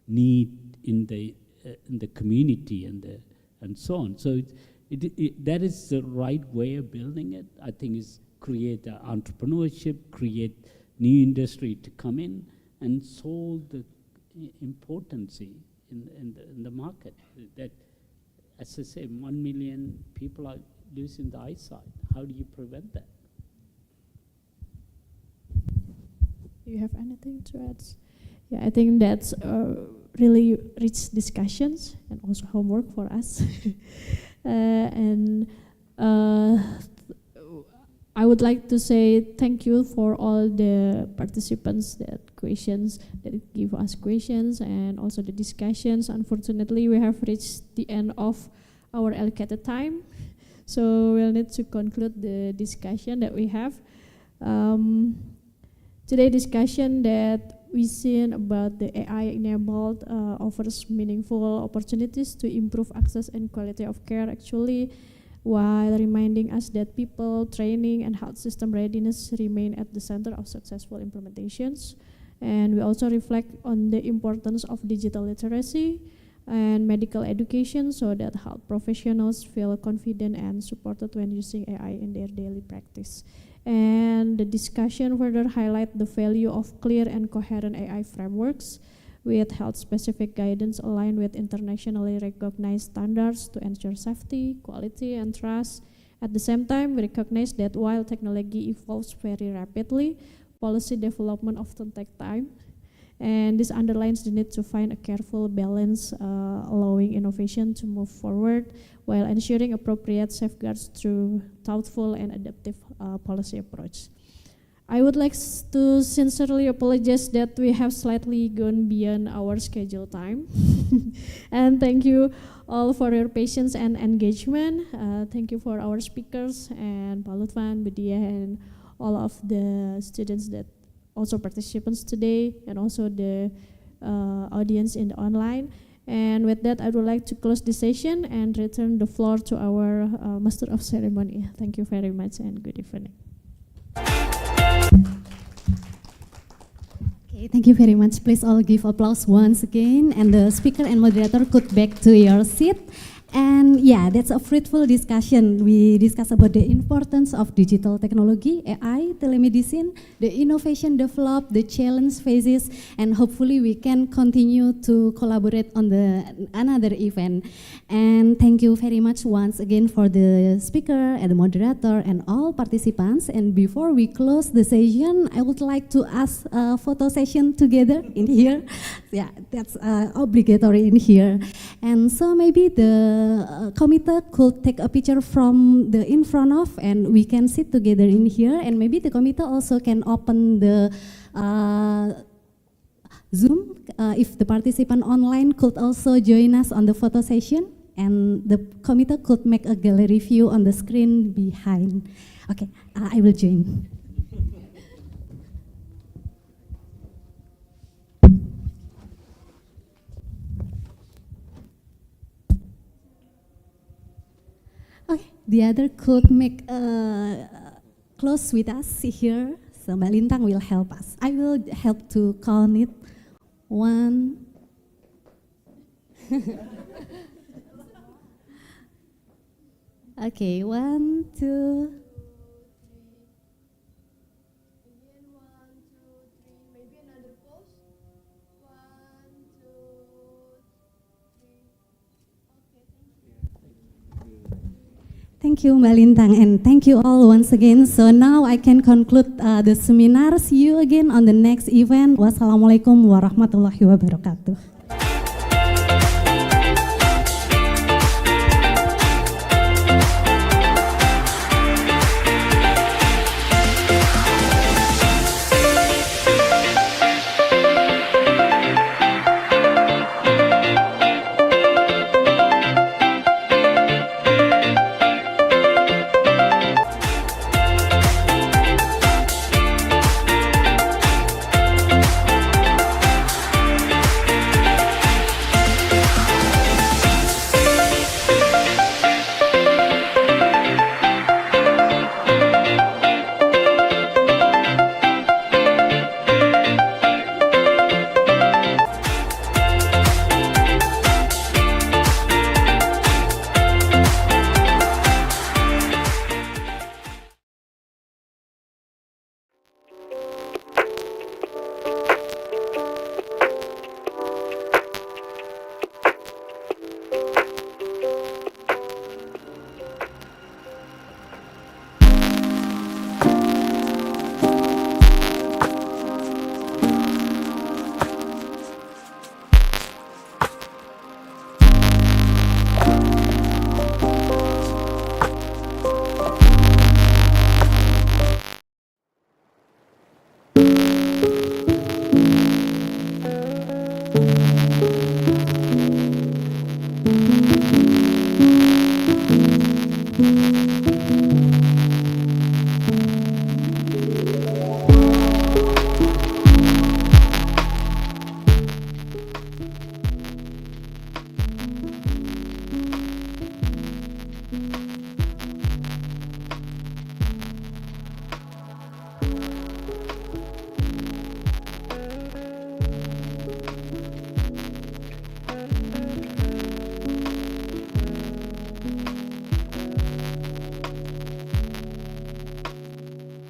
need in the community and so on. So that is the right way of building it. I think is create entrepreneurship, create new industry to come in and solve the importance in the market. That, as I say, 1 million people are losing the eyesight. How do you prevent that? Do you have anything to add? Yeah, I think that's really rich discussions and also homework for us. I would like to say thank you for all the participants that give us questions and also the discussions. Unfortunately, we have reached the end of our allocated time, so we'll need to conclude the discussion that we have. Today's discussion that we seen about the AI-enabled offers meaningful opportunities to improve access and quality of care, actually, while reminding us that people, training, and health system readiness remain at the center of successful implementations. And we also reflect on the importance of digital literacy and medical education so that health professionals feel confident and supported when using AI in their daily practice. And the discussion further highlight the value of clear and coherent AI frameworks with health-specific guidance aligned with internationally recognized standards to ensure safety, quality, and trust. At the same time, we recognize that while technology evolves very rapidly, policy development often takes time. And this underlines the need to find a careful balance, allowing innovation to move forward while ensuring appropriate safeguards through thoughtful and adaptive policy approach. I would like to sincerely apologize that we have slightly gone beyond our scheduled time. And thank you all for your patience and engagement. Thank you for our speakers and Pak Lutfan, Budia, and all of the students that also participants today, and also the audience in the online. And with that, I would like to close the session and return the floor to our Master of Ceremony. Thank you very much and good evening. Okay, thank you very much. Please all give applause once again, and the speaker and moderator could back to your seat. And yeah, that's a fruitful discussion. We discussed about the importance of digital technology, AI, telemedicine, the innovation developed, the challenge phases, and hopefully we can continue to collaborate on another event. And thank you very much once again for the speaker and the moderator and all participants. And before we close the session, I would like to ask a photo session together in here. Yeah, that's obligatory in here. And so maybe the committee could take a picture from the in front of, and we can sit together in here, and maybe the committee also can open the Zoom if the participant online could also join us on the photo session, and the committee could make a gallery view on the screen behind. Okay, I will join. Okay, the other could make close with us here. So Mbak Lintang will help us. I will help to count it. 1. Okay, 1, 2. Thank you, Mbak Lintang, and thank you all once again. So now I can conclude the seminar. See you again on the next event. Wassalamualaikum warahmatullahi wabarakatuh.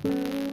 Thank you.